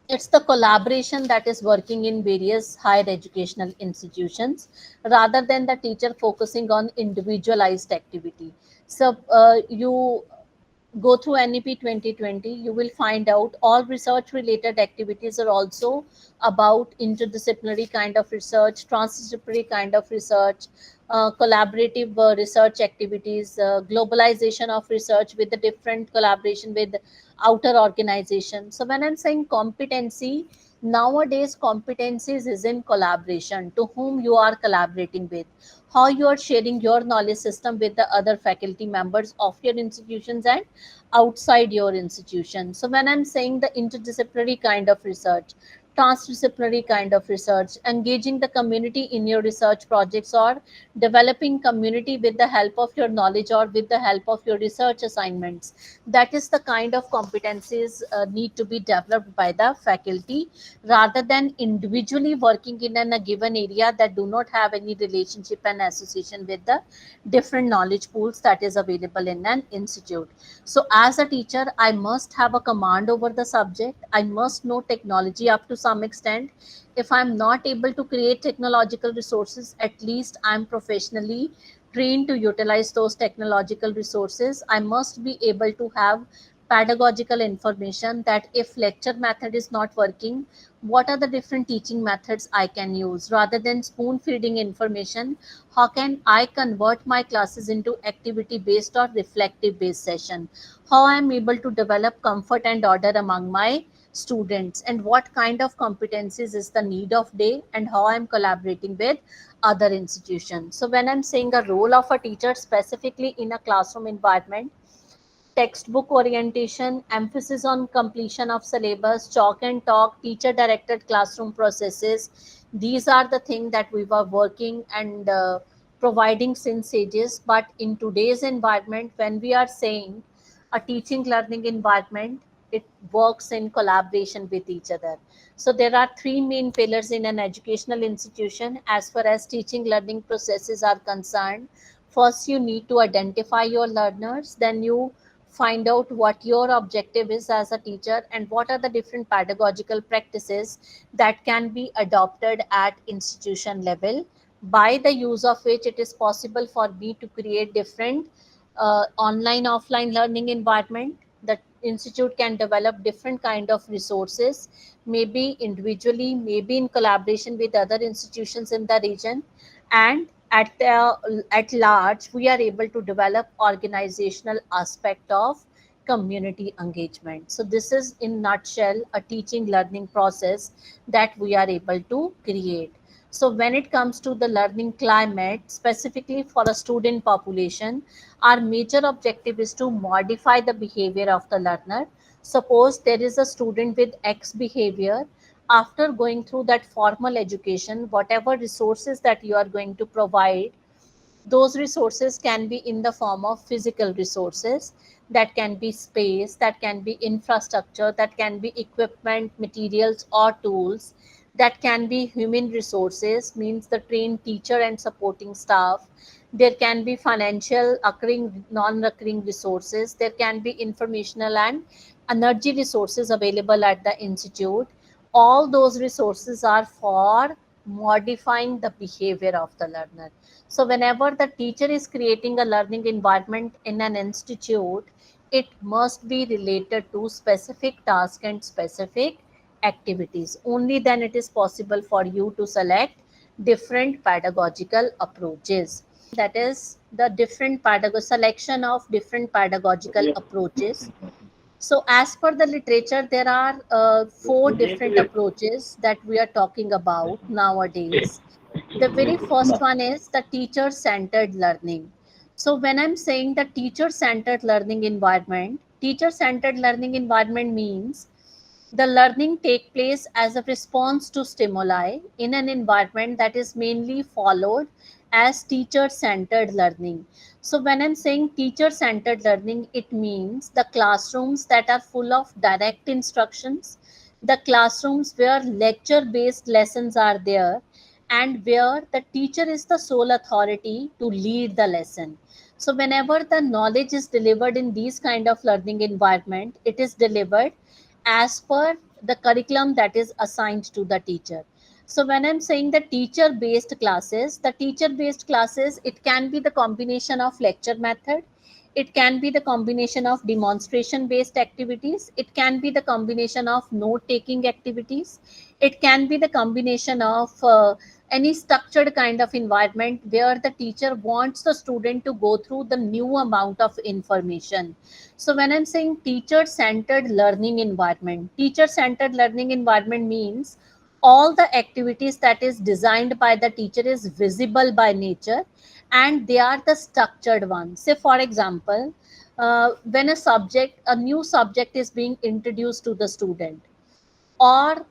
it's the collaboration that is working in various higher educational institutions rather than the teacher focusing on individualized activity. So you go through NEP 2020, you will find out all research related activities are also about interdisciplinary kind of research, transdisciplinary kind of research, collaborative research activities, globalization of research with the different collaboration with outer organizations. So when I'm saying competency, nowadays competencies is in collaboration, to whom you are collaborating with, how you are sharing your knowledge system with the other faculty members of your institutions and outside your institution. So when I'm saying the interdisciplinary kind of research, transdisciplinary kind of research, engaging the community in your research projects, or developing community with the help of your knowledge or with the help of your research assignments, that is the kind of competencies need to be developed by the faculty, rather than individually working in a given area that do not have any relationship and association with the different knowledge pools that is available in an institute. So as a teacher, I must have a command over the subject. I must know technology up to some extent. If I'm not able to create technological resources, at least I'm professionally trained to utilize those technological resources. I must be able to have pedagogical information, that if lecture method is not working, what are the different teaching methods I can use, rather than spoon feeding information. How can I convert my classes into activity based or reflective based session? How I am able to develop comfort and order among my students, and what kind of competencies is the need of day, and how I am collaborating with other institutions. So when I'm saying a role of a teacher specifically in a classroom environment, textbook orientation, emphasis on completion of syllabus, chalk and talk, teacher directed classroom processes. These are the things that we were working and providing since ages. But in today's environment, when we are saying a teaching learning environment, it works in collaboration with each other. So there are three main pillars in an educational institution as far as teaching learning processes are concerned. First, you need to identify your learners, then you find out what your objective is as a teacher, and what are the different pedagogical practices that can be adopted at institution level, by the use of which it is possible for me to create different online offline learning environment. The institute can develop different kind of resources, maybe individually, maybe in collaboration with other institutions in the region, and at large we are able to develop organizational aspect of community engagement. So this is in nutshell a teaching learning process that we are able to create. So when it comes to the learning climate specifically for a student population, our major objective is to modify the behavior of the learner. Suppose there is a student with X behavior. After going through that formal education, whatever resources that you are going to provide, those resources can be in the form of physical resources, that can be space, that can be infrastructure, that can be equipment, materials or tools, that can be human resources, means the trained teacher and supporting staff. There can be financial occurring non-recurring resources, there can be informational and energy resources available at the institute. All those resources are for modifying the behavior of the learner. So whenever the teacher is creating a learning environment in an institute, it must be related to specific task and specific activities. Only then it is possible for you to select different pedagogical approaches. That is the different selection of different pedagogical approaches. So, as per the literature, there are four different approaches that we are talking about nowadays. The very first one is the teacher centered learning. So, when I'm saying the teacher centered learning environment means the learning take place as a response to stimuli in an environment that is mainly followed as teacher centered learning. So when I'm saying teacher centered learning, it means the classrooms that are full of direct instructions, the classrooms where lecture based lessons are there, and where the teacher is the sole authority to lead the lesson. So whenever the knowledge is delivered in these kind of learning environment, it is delivered as per the curriculum that is assigned to the teacher. So when I'm saying the teacher based classes, it can be the combination of lecture method, It can be the combination of demonstration based activities. It can be the combination of note taking activities. It can be the combination of any structured kind of environment where the teacher wants the student to go through the new amount of information. So when I'm saying teacher centered learning environment, teacher centered learning environment means all the activities that is designed by the teacher is visible by nature, and they are the structured ones. Say for example, when a new subject is being introduced to the student, or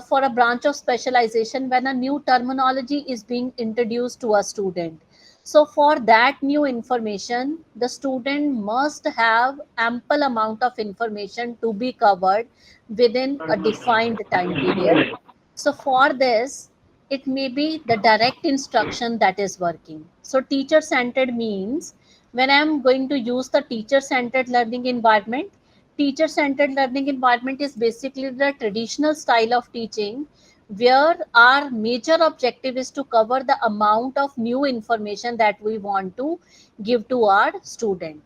for a branch of specialization when a new terminology is being introduced to a student. So for that new information, the student must have ample amount of information to be covered within a defined time period. So for this, it may be the direct instruction that is working. So teacher centered means when I'm going to use the teacher centered learning environment, teacher centered learning environment is basically the traditional style of teaching where our major objective is to cover the amount of new information that we want to give to our student.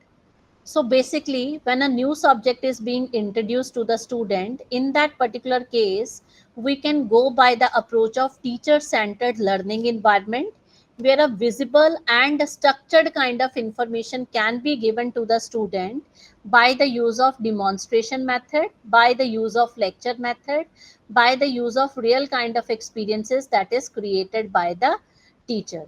So basically, when a new subject is being introduced to the student, in that particular case, we can go by the approach of teacher centered learning environment, where a visible and structured kind of information can be given to the student by the use of demonstration method, by the use of lecture method, by the use of real kind of experiences that is created by the teacher.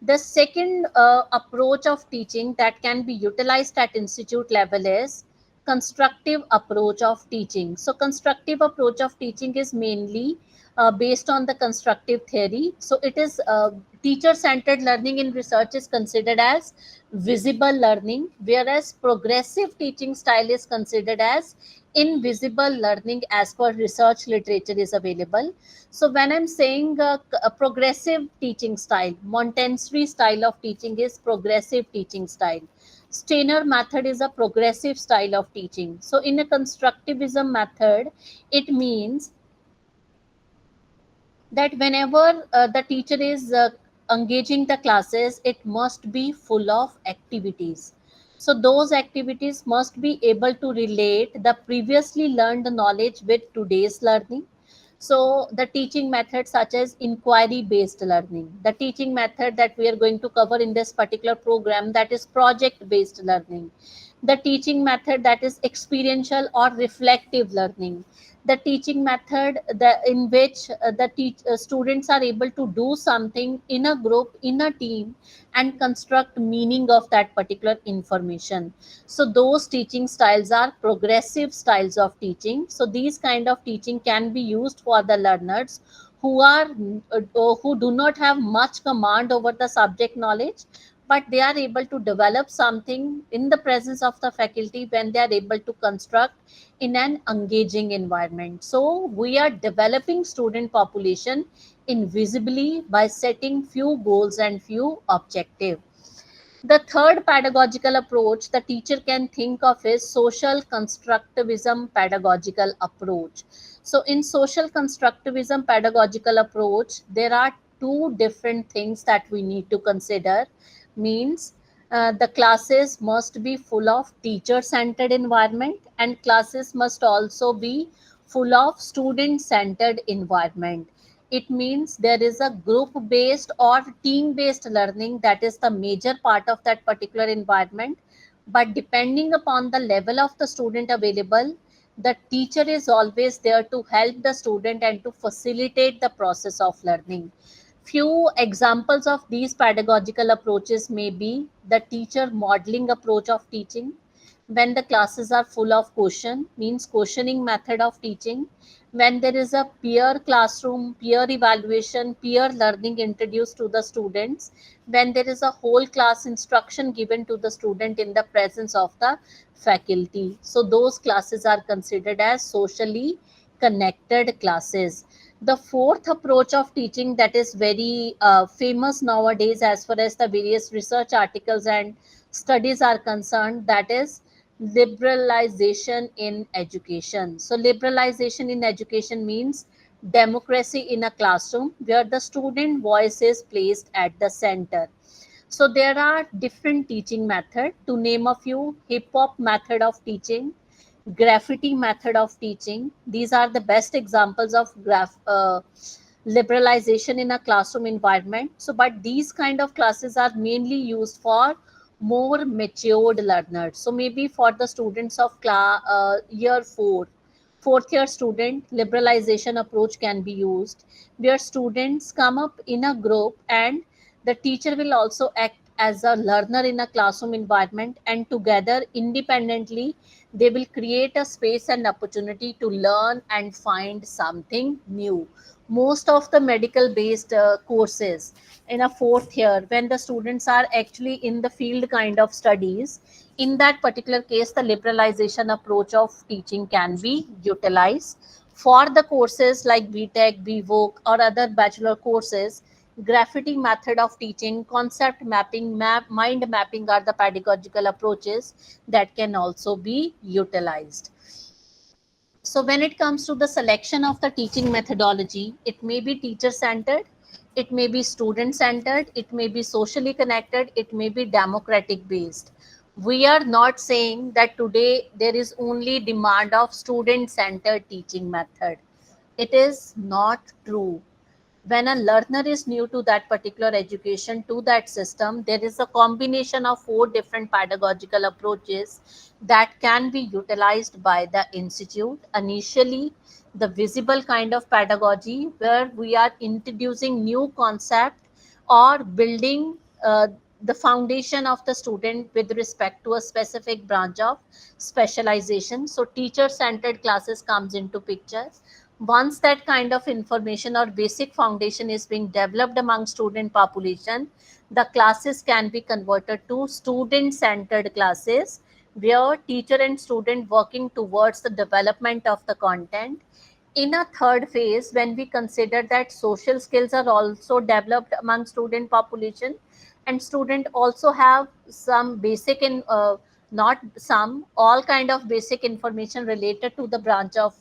The second approach of teaching that can be utilized at institute level is constructive approach of teaching. So constructive approach of teaching is mainly based on the constructive theory. So it is teacher centered learning in research is considered as visible learning, whereas progressive teaching style is considered as invisible learning as per research literature is available. So when I'm saying a progressive teaching style, Montessori style of teaching is progressive teaching style. Steiner method is a progressive style of teaching. So in a constructivism method, it means that whenever the teacher is engaging the classes, it must be full of activities. So those activities must be able to relate the previously learned knowledge with today's learning. So the teaching method such as inquiry based learning, the teaching method that we are going to cover in this particular program, that is project based learning, the teaching method that is experiential or reflective learning, the teaching method in which students are able to do something in a group, in a team, and construct meaning of that particular information. So those teaching styles are progressive styles of teaching. So these kind of teaching can be used for the learners who do not have much command over the subject knowledge, but they are able to develop something in the presence of the faculty when they are able to construct in an engaging environment. So we are developing student population invisibly by setting few goals and few objectives. The third pedagogical approach the teacher can think of is social constructivism pedagogical approach. So in social constructivism pedagogical approach, there are two different things that we need to consider. Means the classes must be full of teacher centered environment, and classes must also be full of student centered environment. It means there is a group based or team based learning that is the major part of that particular environment, but depending upon the level of the student available, the teacher is always there to help the student and to facilitate the process of learning. Few examples of these pedagogical approaches may be the teacher modeling approach of teaching, when the classes are full of question, means questioning method of teaching, when there is a peer classroom, peer evaluation, peer learning introduced to the students, when there is a whole class instruction given to the student in the presence of the faculty. So those classes are considered as socially connected classes. The fourth approach of teaching that is very famous nowadays as far as the various research articles and studies are concerned, that is liberalization in education. So liberalization in education means democracy in a classroom where the student voice is placed at the center. So there are different teaching method. To name a few: hip hop method of teaching, graffiti method of teaching. These are the best examples of liberalization in a classroom environment. So, but these kind of classes are mainly used for more matured learners. So maybe for the students of year 4, fourth year student, liberalization approach can be used, where students come up in a group and the teacher will also act as a learner in a classroom environment, and together independently they will create a space and opportunity to learn and find something new. Most of the medical based courses in a fourth year, when the students are actually in the field kind of studies, in that particular case the liberalization approach of teaching can be utilized. For the courses like btech, bvoc, or other bachelor courses, graffiti method of teaching, concept mapping, mind mapping are the pedagogical approaches that can also be utilized. So when it comes to the selection of the teaching methodology, it may be teacher centered, it may be student centered, it may be socially connected, it may be democratic based. We are not saying that today there is only demand of student centered teaching method. It is not true. When a learner is new to that particular education, to that system, there is a combination of 4 different pedagogical approaches that can be utilized by the institute. Initially, the visible kind of pedagogy, where we are introducing new concept or building the foundation of the student with respect to a specific branch of specialization. So teacher centered classes comes into picture. Once that kind of information or basic foundation is being developed among student population, the classes can be converted to student centered classes, where teacher and student working towards the development of the content. In a third phase, when we consider that social skills are also developed among student population, and student also have some basic in not some, all kind of basic information related to the branch of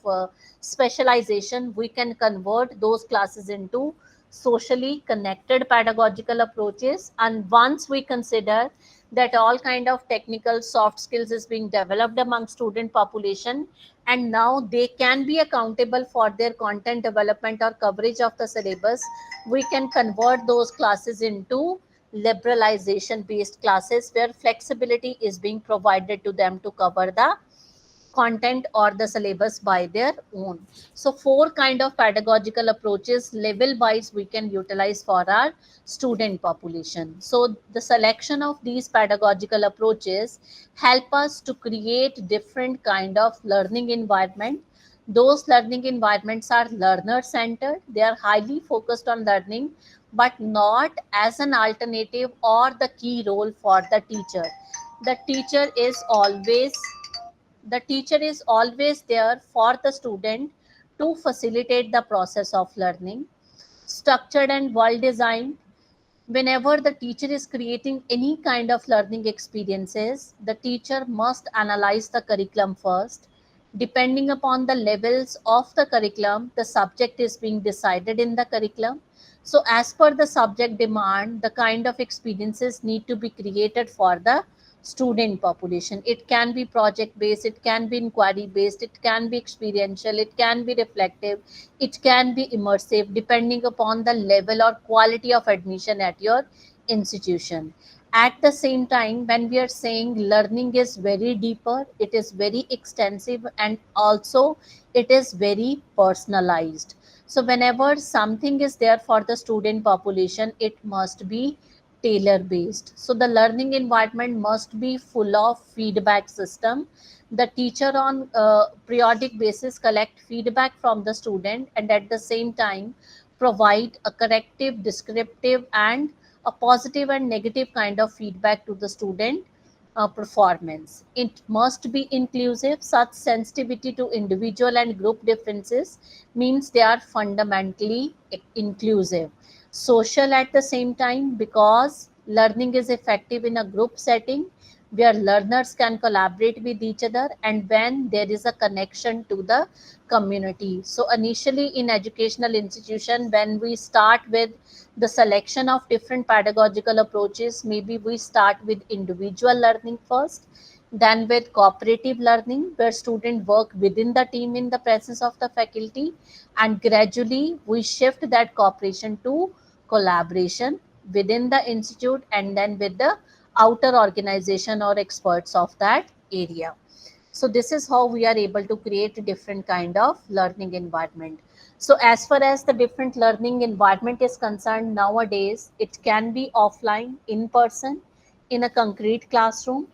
specialization, we can convert those classes into socially connected pedagogical approaches. And once we consider that all kind of technical soft skills is being developed among student population, and now they can be accountable for their content development or coverage of the syllabus, we can convert those classes into liberalization based classes, where flexibility is being provided to them to cover the content or the syllabus by their own. So 4 kind of pedagogical approaches level wise we can utilize for our student population. So the selection of these pedagogical approaches help us to create different kind of learning environment. Those learning environments are learner centered, they are highly focused on learning, but not as an alternative or the key role for the teacher. the teacher is always the teacher is always there for the student to facilitate the process of learning. Structured and well designed. Whenever the teacher is creating any kind of learning experiences, the teacher must analyze the curriculum first. Depending upon the levels of the curriculum, the subject is being decided in the curriculum. So as per the subject demand, the kind of experiences need to be created for the student population. It can be project based, it can be inquiry based, it can be experiential, it can be reflective, it can be immersive, depending upon the level or quality of admission at your institution. At the same time, when we are saying learning is very deeper, it is very extensive, and also it is very personalized. So whenever something is there for the student population, it must be tailor based. So the learning environment must be full of feedback system. The teacher on periodic basis collect feedback from the student, and at the same time provide a corrective, descriptive, and a positive and negative kind of feedback to the student performance. It must be inclusive. Such sensitivity to individual and group differences means they are fundamentally inclusive. Social at the same time, because learning is effective in a group setting, where learners can collaborate with each other and when there is a connection to the community. So initially in educational institution, when we start with the selection of different pedagogical approaches, maybe we start with individual learning first, then with cooperative learning where students work within the team in the presence of the faculty, and gradually we shift that cooperation to collaboration within the institute and then with the outer organization or experts of that area. So this is how we are able to create different kind of learning environment. So as far as the different learning environment is concerned, nowadays it can be offline, in person, in a concrete classroom.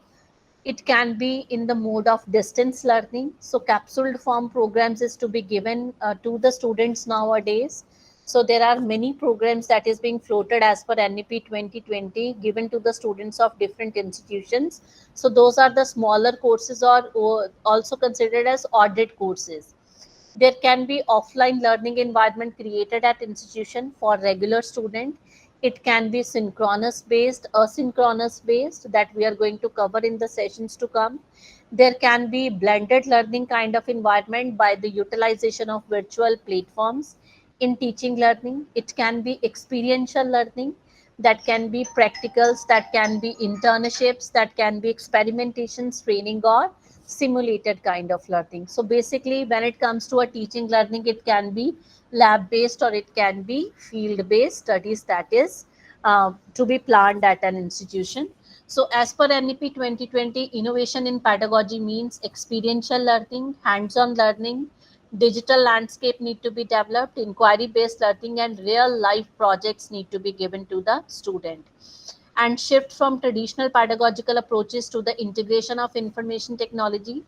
It can be in the mode of distance learning. So capsule form programs is to be given to the students nowadays. So there are many programs that is being floated as per NEP 2020 given to the students of different institutions. So those are the smaller courses or also considered as audit courses. There can be offline learning environment created at institution for regular student. It can be synchronous based, asynchronous based, that we are going to cover in the sessions to come. There can be blended learning kind of environment by the utilization of virtual platforms in teaching learning. It can be experiential learning, that can be practicals, that can be internships, that can be experimentations, training, or simulated kind of learning. So basically, when it comes to a teaching learning, it can be lab based or it can be field based studies that is to be planned at an institution. So as per NEP 2020, innovation in pedagogy means experiential learning, hands-on learning, digital landscape need to be developed, inquiry based learning, and real life projects need to be given to the student. And shift from traditional pedagogical approaches to the integration of information technology,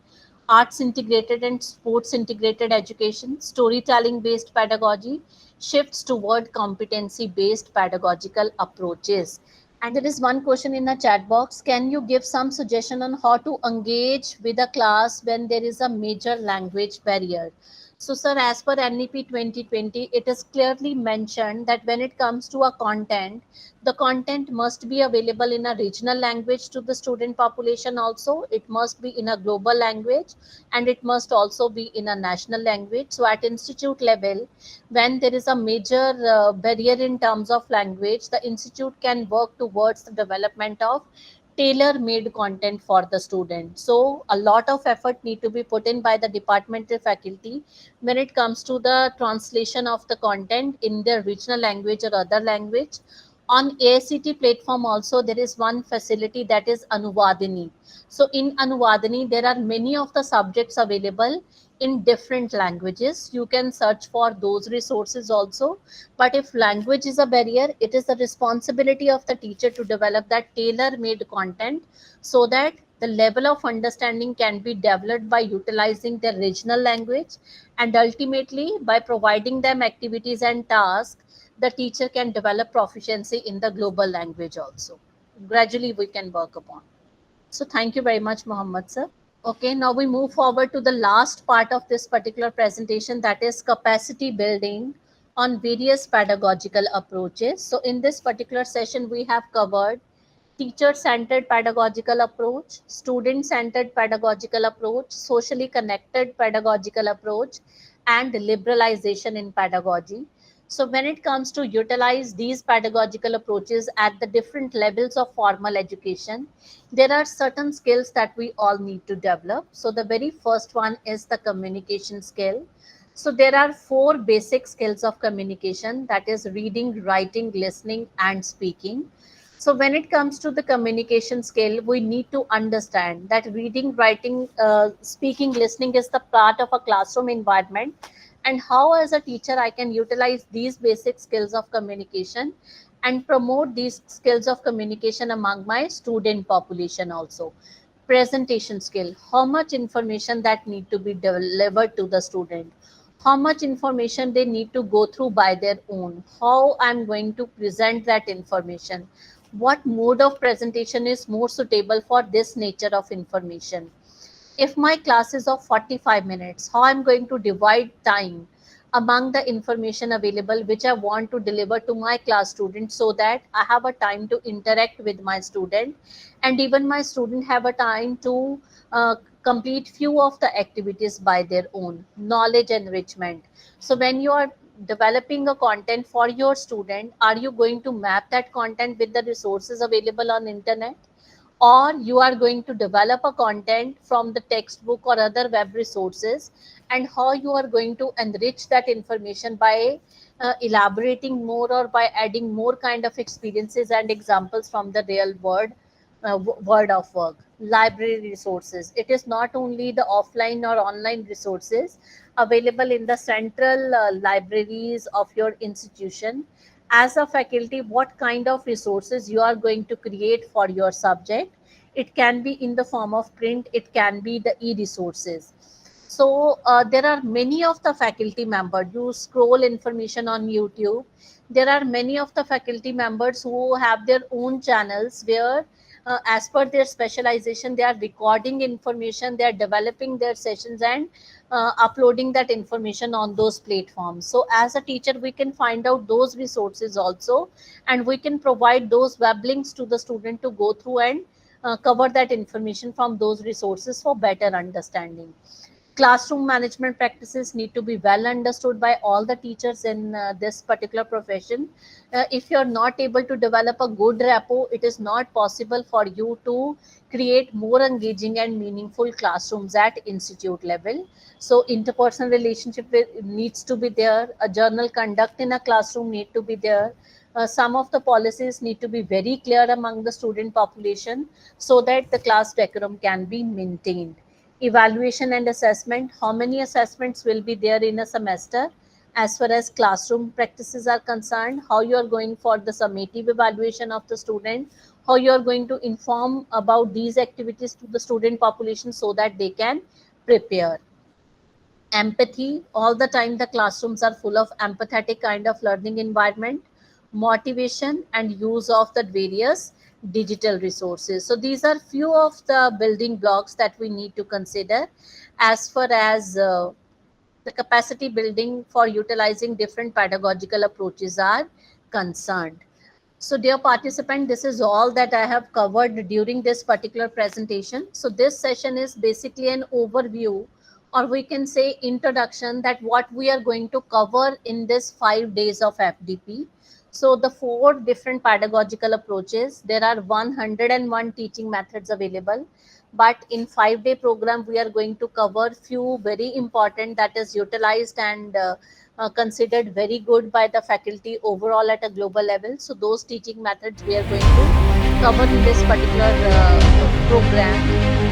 arts integrated and sports integrated education, storytelling based pedagogy, shifts toward competency based pedagogical approaches. And there is one question in the chat box. Can you give some suggestion on how to engage with a class when there is a major language barrier? So, sir, as per NEP 2020, it is clearly mentioned that when it comes to a content, the content must be available in a regional language to the student population also. It must be in a global language and it must also be in a national language. So, at institute level, when there is a major barrier in terms of language, the institute can work towards the development of tailor made content for the student. So a lot of effort need to be put in by the departmental faculty when it comes to the translation of the content in their regional language or other language. On AICT platform also there is one facility that is Anuvadini. So in Anuvadini there are many of the subjects available in different languages. You can search for those resources also. But if language is a barrier, it is the responsibility of the teacher to develop that tailor made content so that the level of understanding can be developed by utilizing their regional language, and ultimately by providing them activities and tasks, the teacher can develop proficiency in the global language also. Gradually we can work upon. So thank you very much, Mohammed sir. Okay, now we move forward to the last part of this particular presentation, that is capacity building on various pedagogical approaches. So in this particular session, we have covered teacher-centered pedagogical approach, student-centered pedagogical approach, socially connected pedagogical approach, and liberalization in pedagogy. So when it comes to utilize these pedagogical approaches at the different levels of formal education, there are certain skills that we all need to develop. So the very first one is the communication skill. So there are four basic skills of communication, that is reading, writing, listening, and speaking. So when it comes to the communication skill, we need to understand that reading, writing, speaking, listening is the part of a classroom environment, and how as a teacher I can utilize these basic skills of communication and promote these skills of communication among my student population also. Presentation skill, how much information that need to be delivered to the student, how much information they need to go through by their own, how I'm going to present that information, what mode of presentation is more suitable for this nature of information. If my class is of 45 minutes, how I'm going to divide time, among the information available which I want to deliver to my class students, so that I have a time to interact with my student, and even my student have a time to uh, complete few of the activities by their own. Knowledge enrichment. So when you are developing a content for your student, are you going to map that content with the resources available on internet, or you are going to develop a content from the textbook or other web resources, and how you are going to enrich that information by elaborating more or by adding more kind of experiences and examples from the real world, world of work. Library resources, it is not only the offline or online resources available in the central libraries of your institution. As a faculty, what kind of resources you are going to create for your subject. It can be in the form of print, it can be the e-resources. So there are many of the faculty members, you scroll information on YouTube, there are many of the faculty members who have their own channels where as per their specialization they are recording information, they are developing their sessions, and uploading that information on those platforms. So as a teacher we can find out those resources also, and we can provide those web links to the student to go through and cover that information from those resources for better understanding. Classroom management practices need to be well understood by all the teachers in this particular profession. If you're not able to develop a good rapport, it is not possible for you to create more engaging and meaningful classrooms at institute level. So interpersonal needs to be there, a journal conduct in a classroom need to be there. Some of the policies need to be very clear among the student population, so that the class decorum can be maintained. Evaluation and assessment, how many assessments will be there in a semester, as far as classroom practices are concerned, how you are going for the summative evaluation of the student, how you are going to inform about these activities to the student population so that they can prepare. Empathy, all the time the classrooms are full of empathetic kind of learning environment. Motivation and use of the various digital resources. So these are few of the building blocks that we need to consider as far as the capacity building for utilizing different pedagogical approaches are concerned. So, dear participant, this is all that I have covered during this particular presentation. So, this session is basically an overview, or we can say introduction, that what we are going to cover in this 5 days of FDP. So, the four different pedagogical approaches, there are 101 teaching methods available. But in 5 day program, we are going to cover few very important that is utilized and considered very good by the faculty overall at a global level. So those teaching methods we are going to cover in this particular program.